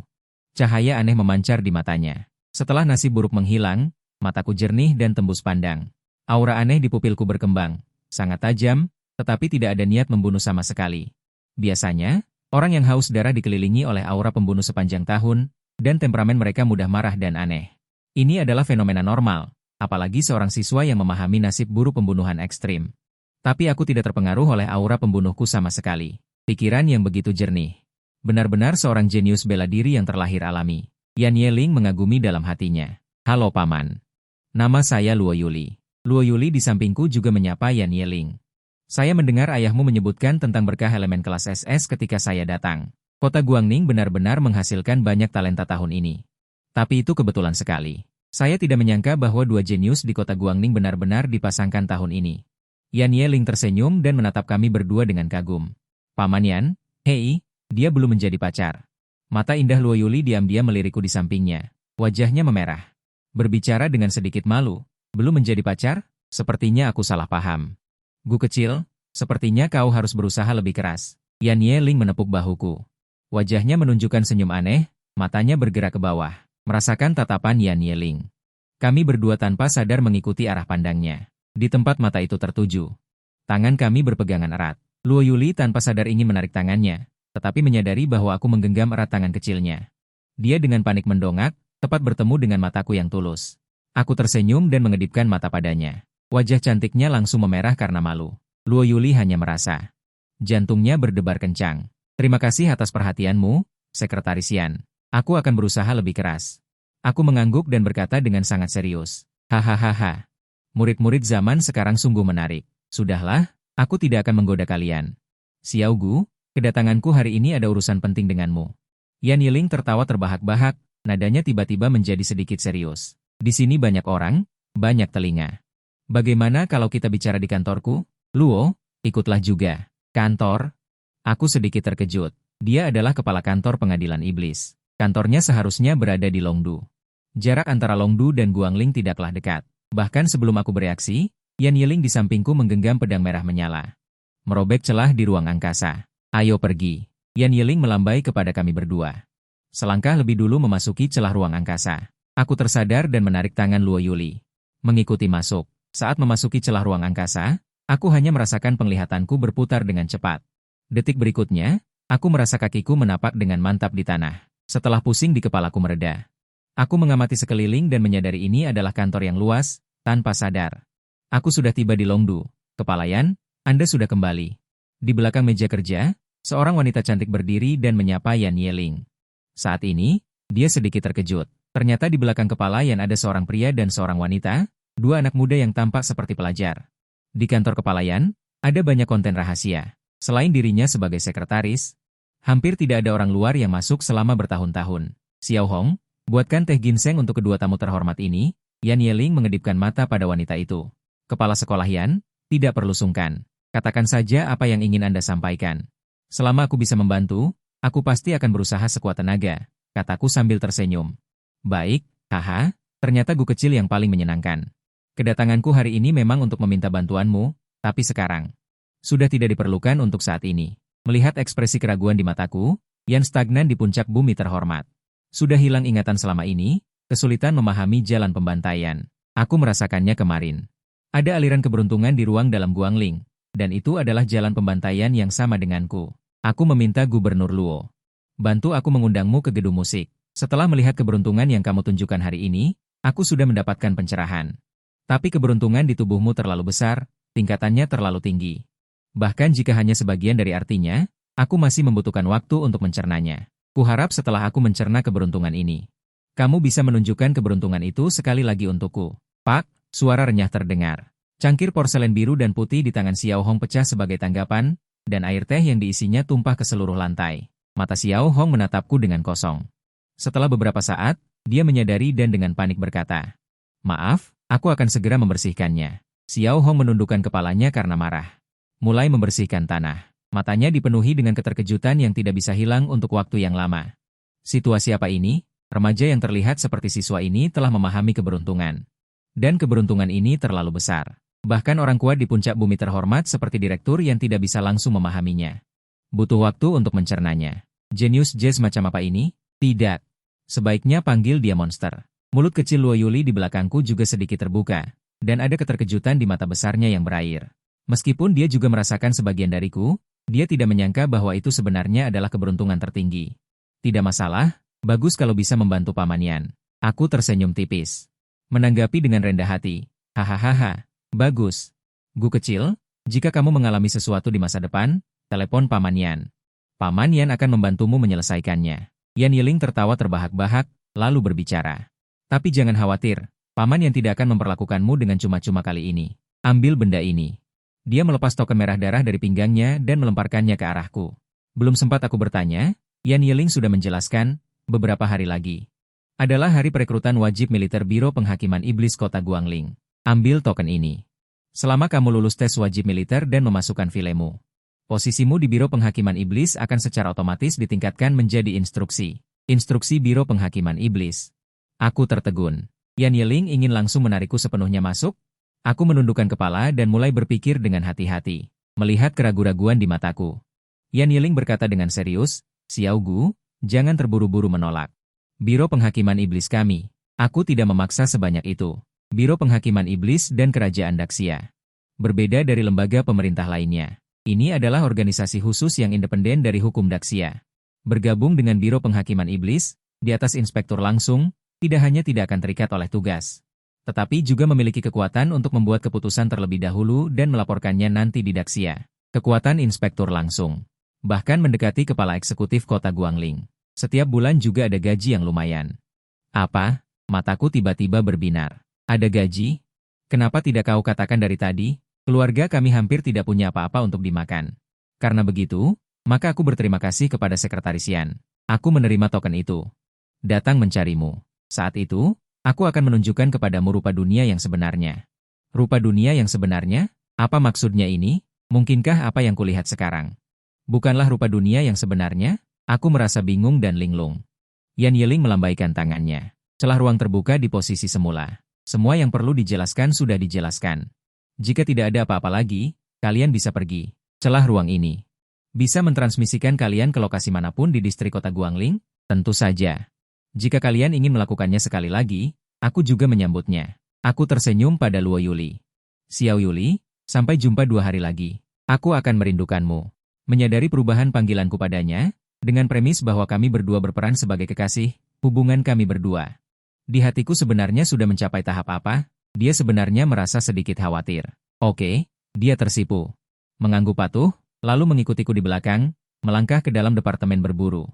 Cahaya aneh memancar di matanya. Setelah nasib buruk menghilang, mataku jernih dan tembus pandang. Aura aneh di pupilku berkembang. Sangat tajam, tetapi tidak ada niat membunuh sama sekali. Biasanya, orang yang haus darah dikelilingi oleh aura pembunuh sepanjang tahun, dan temperamen mereka mudah marah dan aneh. Ini adalah fenomena normal, apalagi seorang siswa yang memahami nasib buruk pembunuhan ekstrim. Tapi aku tidak terpengaruh oleh aura pembunuhku sama sekali. Pikiran yang begitu jernih. Benar-benar seorang jenius bela diri yang terlahir alami. Yan Yeling mengagumi dalam hatinya. "Halo Paman. Nama saya Luo Yuli." Luo Yuli di sampingku juga menyapa Yan Yeling. "Saya mendengar ayahmu menyebutkan tentang berkah elemen kelas SS ketika saya datang. Kota Guangning benar-benar menghasilkan banyak talenta tahun ini. Tapi itu kebetulan sekali. Saya tidak menyangka bahwa 2 jenius di kota Guangning benar-benar dipasangkan tahun ini." Yan Yeling tersenyum dan menatap kami berdua dengan kagum. "Paman Yan, hei, dia belum menjadi pacar." Mata indah Luo Yuli diam-diam melirikku di sampingnya. Wajahnya memerah. Berbicara dengan sedikit malu. "Belum menjadi pacar? Sepertinya aku salah paham. Gu kecil, sepertinya kau harus berusaha lebih keras." Yan Yeling menepuk bahuku. Wajahnya menunjukkan senyum aneh, matanya bergerak ke bawah. Merasakan tatapan Yan Yeling. Kami berdua tanpa sadar mengikuti arah pandangnya. Di tempat mata itu tertuju. Tangan kami berpegangan erat. Luo Yuli tanpa sadar ingin menarik tangannya, tetapi menyadari bahwa aku menggenggam erat tangan kecilnya. Dia dengan panik mendongak, tepat bertemu dengan mataku yang tulus. Aku tersenyum dan mengedipkan mata padanya. Wajah cantiknya langsung memerah karena malu. Luo Yuli hanya merasa. Jantungnya berdebar kencang. Terima kasih atas perhatianmu, Sekretaris Yan. Aku akan berusaha lebih keras. Aku mengangguk dan berkata dengan sangat serius. Hahaha. Murid-murid zaman sekarang sungguh menarik. Sudahlah, aku tidak akan menggoda kalian. Xiao Gu, kedatanganku hari ini ada urusan penting denganmu. Yan Yiling tertawa terbahak-bahak, nadanya tiba-tiba menjadi sedikit serius. Di sini banyak orang, banyak telinga. Bagaimana kalau kita bicara di kantorku? Luo, ikutlah juga. Kantor? Aku sedikit terkejut. Dia adalah kepala kantor pengadilan iblis. Kantornya seharusnya berada di Longdu. Jarak antara Longdu dan Guangling tidaklah dekat. Bahkan sebelum aku bereaksi, Yan Yiling di sampingku menggenggam pedang merah menyala. Merobek celah di ruang angkasa. Ayo pergi. Yan Yiling melambai kepada kami berdua. Selangkah lebih dulu memasuki celah ruang angkasa. Aku tersadar dan menarik tangan Luo Yuli. Mengikuti masuk. Saat memasuki celah ruang angkasa, aku hanya merasakan penglihatanku berputar dengan cepat. Detik berikutnya, aku merasa kakiku menapak dengan mantap di tanah. Setelah pusing di kepalaku mereda. Aku mengamati sekeliling dan menyadari ini adalah kantor yang luas, tanpa sadar. Aku sudah tiba di Longdu. Kepala Yan, Anda sudah kembali. Di belakang meja kerja, seorang wanita cantik berdiri dan menyapa Yan Yiling. Saat ini, dia sedikit terkejut. Ternyata di belakang kepala Yan ada seorang pria dan seorang wanita, dua anak muda yang tampak seperti pelajar. Di kantor kepala Yan, ada banyak konten rahasia. Selain dirinya sebagai sekretaris, hampir tidak ada orang luar yang masuk selama bertahun-tahun. Xiao Hong, buatkan teh ginseng untuk kedua tamu terhormat ini. Yan Yiling mengedipkan mata pada wanita itu. Kepala sekolah Yan, tidak perlu sungkan. Katakan saja apa yang ingin Anda sampaikan. Selama aku bisa membantu, aku pasti akan berusaha sekuat tenaga, kataku sambil tersenyum. Baik, haha, ternyata Gu kecil yang paling menyenangkan. Kedatanganku hari ini memang untuk meminta bantuanmu, tapi sekarang sudah tidak diperlukan untuk saat ini. Melihat ekspresi keraguan di mataku, Yan stagnan di puncak bumi terhormat. Sudah hilang ingatan selama ini, kesulitan memahami jalan pembantaian. Aku merasakannya kemarin. Ada aliran keberuntungan di ruang dalam Guangling, dan itu adalah jalan pembantaian yang sama denganku. Aku meminta Gubernur Luo. Bantu aku mengundangmu ke gedung musik. Setelah melihat keberuntungan yang kamu tunjukkan hari ini, aku sudah mendapatkan pencerahan. Tapi keberuntungan di tubuhmu terlalu besar, tingkatannya terlalu tinggi. Bahkan jika hanya sebagian dari artinya, aku masih membutuhkan waktu untuk mencernanya. Kuharap setelah aku mencerna keberuntungan ini, kamu bisa menunjukkan keberuntungan itu sekali lagi untukku. Pak, suara renyah terdengar. Cangkir porselen biru dan putih di tangan Xiao Hong pecah sebagai tanggapan, dan air teh yang diisinya tumpah ke seluruh lantai. Mata Xiao Hong menatapku dengan kosong. Setelah beberapa saat, dia menyadari dan dengan panik berkata, "Maaf, aku akan segera membersihkannya." Xiao Hong menundukkan kepalanya karena marah. Mulai membersihkan tanah. Matanya dipenuhi dengan keterkejutan yang tidak bisa hilang untuk waktu yang lama. Situasi apa ini? Remaja yang terlihat seperti siswa ini telah memahami keberuntungan. Dan keberuntungan ini terlalu besar. Bahkan orang kuat di puncak bumi terhormat seperti direktur yang tidak bisa langsung memahaminya. Butuh waktu untuk mencernanya. Jenius jazz macam apa ini? Tidak. Sebaiknya panggil dia monster. Mulut kecil Luo Yuli di belakangku juga sedikit terbuka. Dan ada keterkejutan di mata besarnya yang berair. Meskipun dia juga merasakan sebagian dariku, dia tidak menyangka bahwa itu sebenarnya adalah keberuntungan tertinggi. Tidak masalah, bagus kalau bisa membantu Paman Yan. Aku tersenyum tipis. Menanggapi dengan rendah hati. Hahaha, bagus. Gu kecil, jika kamu mengalami sesuatu di masa depan, telepon Paman Yan. Paman Yan akan membantumu menyelesaikannya. Yan Yiling tertawa terbahak-bahak, lalu berbicara. Tapi jangan khawatir, Paman Yan tidak akan memperlakukanmu dengan cuma-cuma kali ini. Ambil benda ini. Dia melepas token merah darah dari pinggangnya dan melemparkannya ke arahku. Belum sempat aku bertanya, Yan Yiling sudah menjelaskan, beberapa hari lagi adalah hari perekrutan wajib militer Biro Penghakiman Iblis Kota Guangling. Ambil token ini. Selama kamu lulus tes wajib militer dan memasukkan filemu, posisimu di Biro Penghakiman Iblis akan secara otomatis ditingkatkan menjadi instruksi. Instruksi Biro Penghakiman Iblis. Aku tertegun. Yan Yiling ingin langsung menarikku sepenuhnya masuk. Aku menundukkan kepala dan mulai berpikir dengan hati-hati, melihat keraguan-raguan di mataku. Yan Yiling berkata dengan serius, "Xiao Gu, jangan terburu-buru menolak. Biro Penghakiman Iblis kami Aku tidak memaksa sebanyak itu. Biro Penghakiman Iblis dan Kerajaan Daxia. Berbeda dari lembaga pemerintah lainnya. Ini adalah organisasi khusus yang independen dari hukum Daxia. Bergabung dengan Biro Penghakiman Iblis, di atas inspektur langsung, tidak hanya tidak akan terikat oleh tugas, tetapi juga memiliki kekuatan untuk membuat keputusan terlebih dahulu dan melaporkannya nanti di Daxia. Kekuatan inspektur langsung. Bahkan mendekati kepala eksekutif kota Guangling. Setiap bulan juga ada gaji yang lumayan. Apa? Mataku tiba-tiba berbinar. Ada gaji? Kenapa tidak kau katakan dari tadi? Keluarga kami hampir tidak punya apa-apa untuk dimakan. Karena begitu, maka aku berterima kasih kepada sekretarisian. Aku menerima token itu. Datang mencarimu. Saat itu, aku akan menunjukkan kepadamu rupa dunia yang sebenarnya. Rupa dunia yang sebenarnya? Apa maksudnya ini? Mungkinkah apa yang kulihat sekarang? Bukanlah rupa dunia yang sebenarnya? Aku merasa bingung dan linglung. Yan Yeling melambaikan tangannya. Celah ruang terbuka di posisi semula. Semua yang perlu dijelaskan sudah dijelaskan. Jika tidak ada apa-apa lagi, kalian bisa pergi. Celah ruang ini bisa mentransmisikan kalian ke lokasi manapun di distrik kota Guangling? Tentu saja. Jika kalian ingin melakukannya sekali lagi, aku juga menyambutnya. Aku tersenyum pada Luo Yuli. Xiao Yuli, sampai jumpa 2 hari lagi. Aku akan merindukanmu. Menyadari perubahan panggilanku padanya, dengan premis bahwa kami berdua berperan sebagai kekasih, hubungan kami berdua. Di hatiku sebenarnya sudah mencapai tahap apa? Dia sebenarnya merasa sedikit khawatir. Oke, dia tersipu. Mengangguk patuh, lalu mengikutiku di belakang, melangkah ke dalam departemen berburu.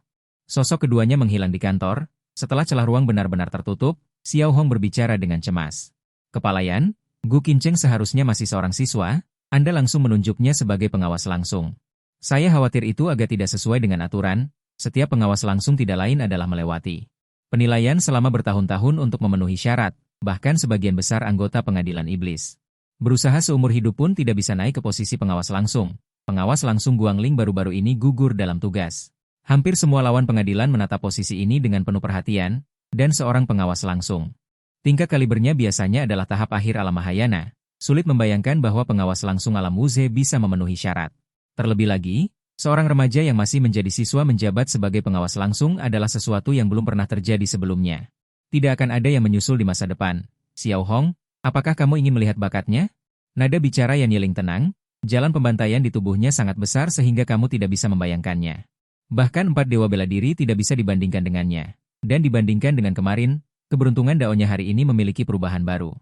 Sosok keduanya menghilang di kantor. Setelah celah ruang benar-benar tertutup, Xiao Hong berbicara dengan cemas. Kepalayan, Gu Qincheng seharusnya masih seorang siswa, Anda langsung menunjuknya sebagai pengawas langsung. Saya khawatir itu agak tidak sesuai dengan aturan, setiap pengawas langsung tidak lain adalah melewati penilaian selama bertahun-tahun untuk memenuhi syarat, bahkan sebagian besar anggota pengadilan iblis. Berusaha seumur hidup pun tidak bisa naik ke posisi pengawas langsung. Pengawas langsung Guangling baru-baru ini gugur dalam tugas. Hampir semua lawan pengadilan menatap posisi ini dengan penuh perhatian, dan seorang pengawas langsung. Tingkat kalibernya biasanya adalah tahap akhir alam Mahayana. Sulit membayangkan bahwa pengawas langsung alam Wuze bisa memenuhi syarat. Terlebih lagi, seorang remaja yang masih menjadi siswa menjabat sebagai pengawas langsung adalah sesuatu yang belum pernah terjadi sebelumnya. Tidak akan ada yang menyusul di masa depan. Xiao Hong, apakah kamu ingin melihat bakatnya? Nada bicara Yan Yeling tenang, jalan pembantaian di tubuhnya sangat besar sehingga kamu tidak bisa membayangkannya. Bahkan 4 dewa bela diri tidak bisa dibandingkan dengannya. Dan dibandingkan dengan kemarin, keberuntungan daunnya hari ini memiliki perubahan baru.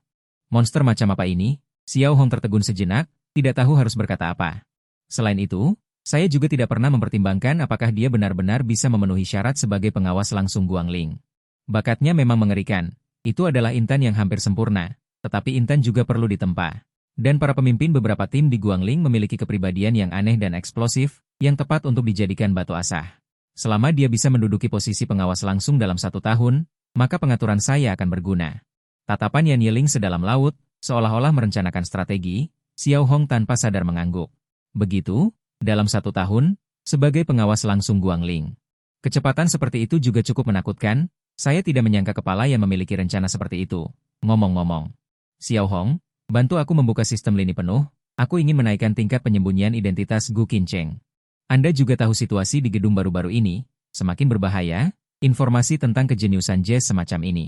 Monster macam apa ini? Xiao Hong tertegun sejenak, tidak tahu harus berkata apa. Selain itu, saya juga tidak pernah mempertimbangkan apakah dia benar-benar bisa memenuhi syarat sebagai pengawas langsung Guangling. Bakatnya memang mengerikan. Itu adalah intan yang hampir sempurna, tetapi intan juga perlu ditempa. Dan para pemimpin beberapa tim di Guangling memiliki kepribadian yang aneh dan eksplosif, yang tepat untuk dijadikan batu asah. Selama dia bisa menduduki posisi pengawas langsung dalam 1 tahun, maka pengaturan saya akan berguna. Tatapan Yan Yeling sedalam laut, seolah-olah merencanakan strategi. Xiao Hong tanpa sadar mengangguk. Begitu, dalam 1 tahun, sebagai pengawas langsung Guangling. Kecepatan seperti itu juga cukup menakutkan, saya tidak menyangka kepala yang memiliki rencana seperti itu. Ngomong-ngomong, Xiao Hong, bantu aku membuka sistem lini penuh, aku ingin menaikkan tingkat penyembunyian identitas Gu Qincheng. Anda juga tahu situasi di gedung baru-baru ini, semakin berbahaya, informasi tentang kejeniusan Jazz semacam ini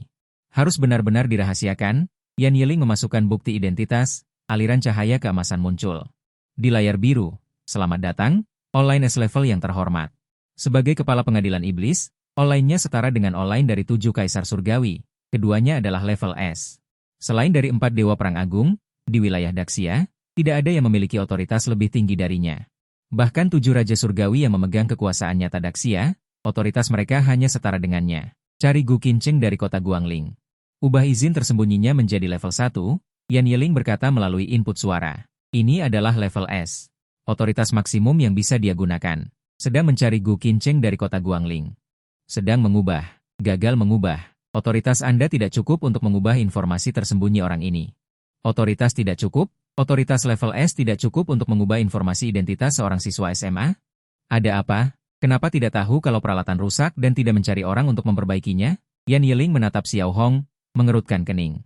harus benar-benar dirahasiakan. Yan Yeling memasukkan bukti identitas, aliran cahaya keemasan muncul di layar biru. Selamat datang, online S-level yang terhormat. Sebagai kepala pengadilan iblis, online-nya setara dengan online dari 7 kaisar surgawi, keduanya adalah level S. Selain dari 4 dewa perang agung, di wilayah Daxia, tidak ada yang memiliki otoritas lebih tinggi darinya. Bahkan 7 raja surgawi yang memegang kekuasaan nyata Daxia, otoritas mereka hanya setara dengannya. Cari Gu Qincheng dari kota Guangling. Ubah izin tersembunyinya menjadi level 1, Yan Yeling berkata melalui input suara. Ini adalah level S. Otoritas maksimum yang bisa dia gunakan. Sedang mencari Gu Qincheng dari kota Guangling. Sedang mengubah. Gagal mengubah. Otoritas Anda tidak cukup untuk mengubah informasi tersembunyi orang ini. Otoritas tidak cukup? Otoritas level S tidak cukup untuk mengubah informasi identitas seorang siswa SMA? Ada apa? Kenapa tidak tahu kalau peralatan rusak dan tidak mencari orang untuk memperbaikinya? Yan Yeling menatap Xiao Hong, mengerutkan kening.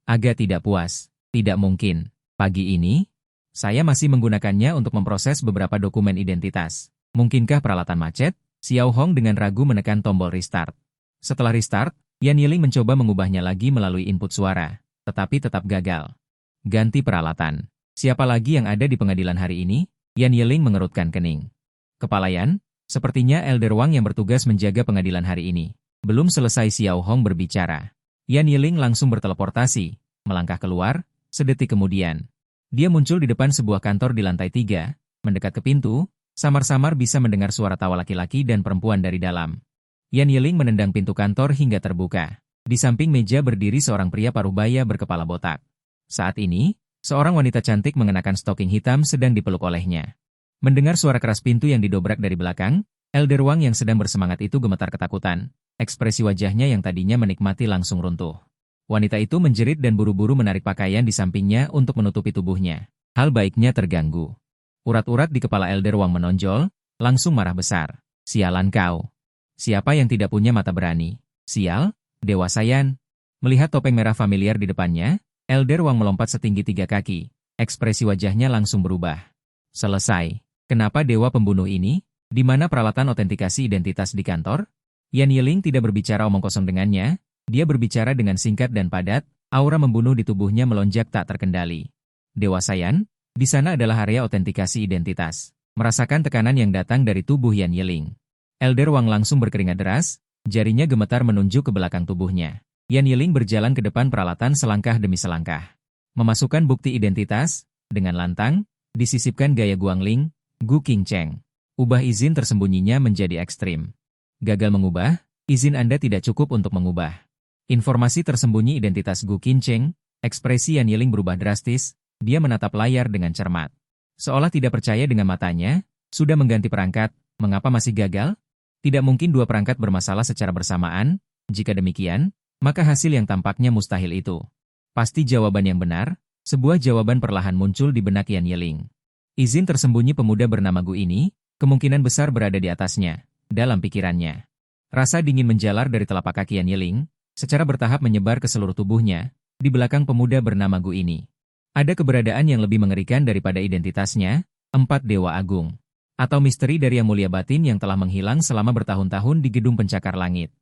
Agak tidak puas. Tidak mungkin. Pagi ini, saya masih menggunakannya untuk memproses beberapa dokumen identitas. Mungkinkah peralatan macet? Xiao Hong dengan ragu menekan tombol restart. Setelah restart, Yan Yiling mencoba mengubahnya lagi melalui input suara, tetapi tetap gagal. Ganti peralatan. Siapa lagi yang ada di pengadilan hari ini? Yan Yiling mengerutkan kening. Kepala Yan, sepertinya Elder Wang yang bertugas menjaga pengadilan hari ini. Belum selesai Xiao Hong berbicara. Yan Yiling langsung berteleportasi, melangkah keluar, sedetik kemudian. Dia muncul di depan sebuah kantor di lantai 3, mendekat ke pintu, samar-samar bisa mendengar suara tawa laki-laki dan perempuan dari dalam. Yan Yiling menendang pintu kantor hingga terbuka. Di samping meja berdiri seorang pria paruh baya berkepala botak. Saat ini, seorang wanita cantik mengenakan stoking hitam sedang dipeluk olehnya. Mendengar suara keras pintu yang didobrak dari belakang, Elder Wang yang sedang bersemangat itu gemetar ketakutan. Ekspresi wajahnya yang tadinya menikmati langsung runtuh. Wanita itu menjerit dan buru-buru menarik pakaian di sampingnya untuk menutupi tubuhnya. Hal baiknya terganggu. Urat-urat di kepala Elder Wang menonjol, langsung marah besar. Sialan kau. Siapa yang tidak punya mata berani? Sial, Dewa Saiyan. Melihat topeng merah familiar di depannya, Elder Wang melompat setinggi 3 kaki. Ekspresi wajahnya langsung berubah. Selesai. Kenapa dewa pembunuh ini? Di mana peralatan otentikasi identitas di kantor? Yan Yiling tidak berbicara omong kosong dengannya. Dia berbicara dengan singkat dan padat, aura membunuh di tubuhnya melonjak tak terkendali. Dewa Saiyan, di sana adalah area otentikasi identitas. Merasakan tekanan yang datang dari tubuh Yan Yiling. Elder Wang langsung berkeringat deras, jarinya gemetar menunjuk ke belakang tubuhnya. Yan Yiling berjalan ke depan peralatan selangkah demi selangkah. Memasukkan bukti identitas, dengan lantang, disisipkan gaya Guangling, Gu Qingcheng. Ubah izin tersembunyinya menjadi ekstrim. Gagal mengubah, izin Anda tidak cukup untuk mengubah. Informasi tersembunyi identitas Gu Qingcheng, ekspresi Yan Yiling berubah drastis, dia menatap layar dengan cermat. Seolah tidak percaya dengan matanya, sudah mengganti perangkat, mengapa masih gagal? Tidak mungkin 2 perangkat bermasalah secara bersamaan, jika demikian, maka hasil yang tampaknya mustahil itu. Pasti jawaban yang benar, sebuah jawaban perlahan muncul di benak Yan Yiling. Izin tersembunyi pemuda bernama Gu ini, kemungkinan besar berada di atasnya, dalam pikirannya. Rasa dingin menjalar dari telapak kaki Yan Yiling, secara bertahap menyebar ke seluruh tubuhnya, di belakang pemuda bernama Gu ini. Ada keberadaan yang lebih mengerikan daripada identitasnya, 4 Dewa Agung. Atau misteri dari Yang Mulia Batin yang telah menghilang selama bertahun-tahun di gedung pencakar langit.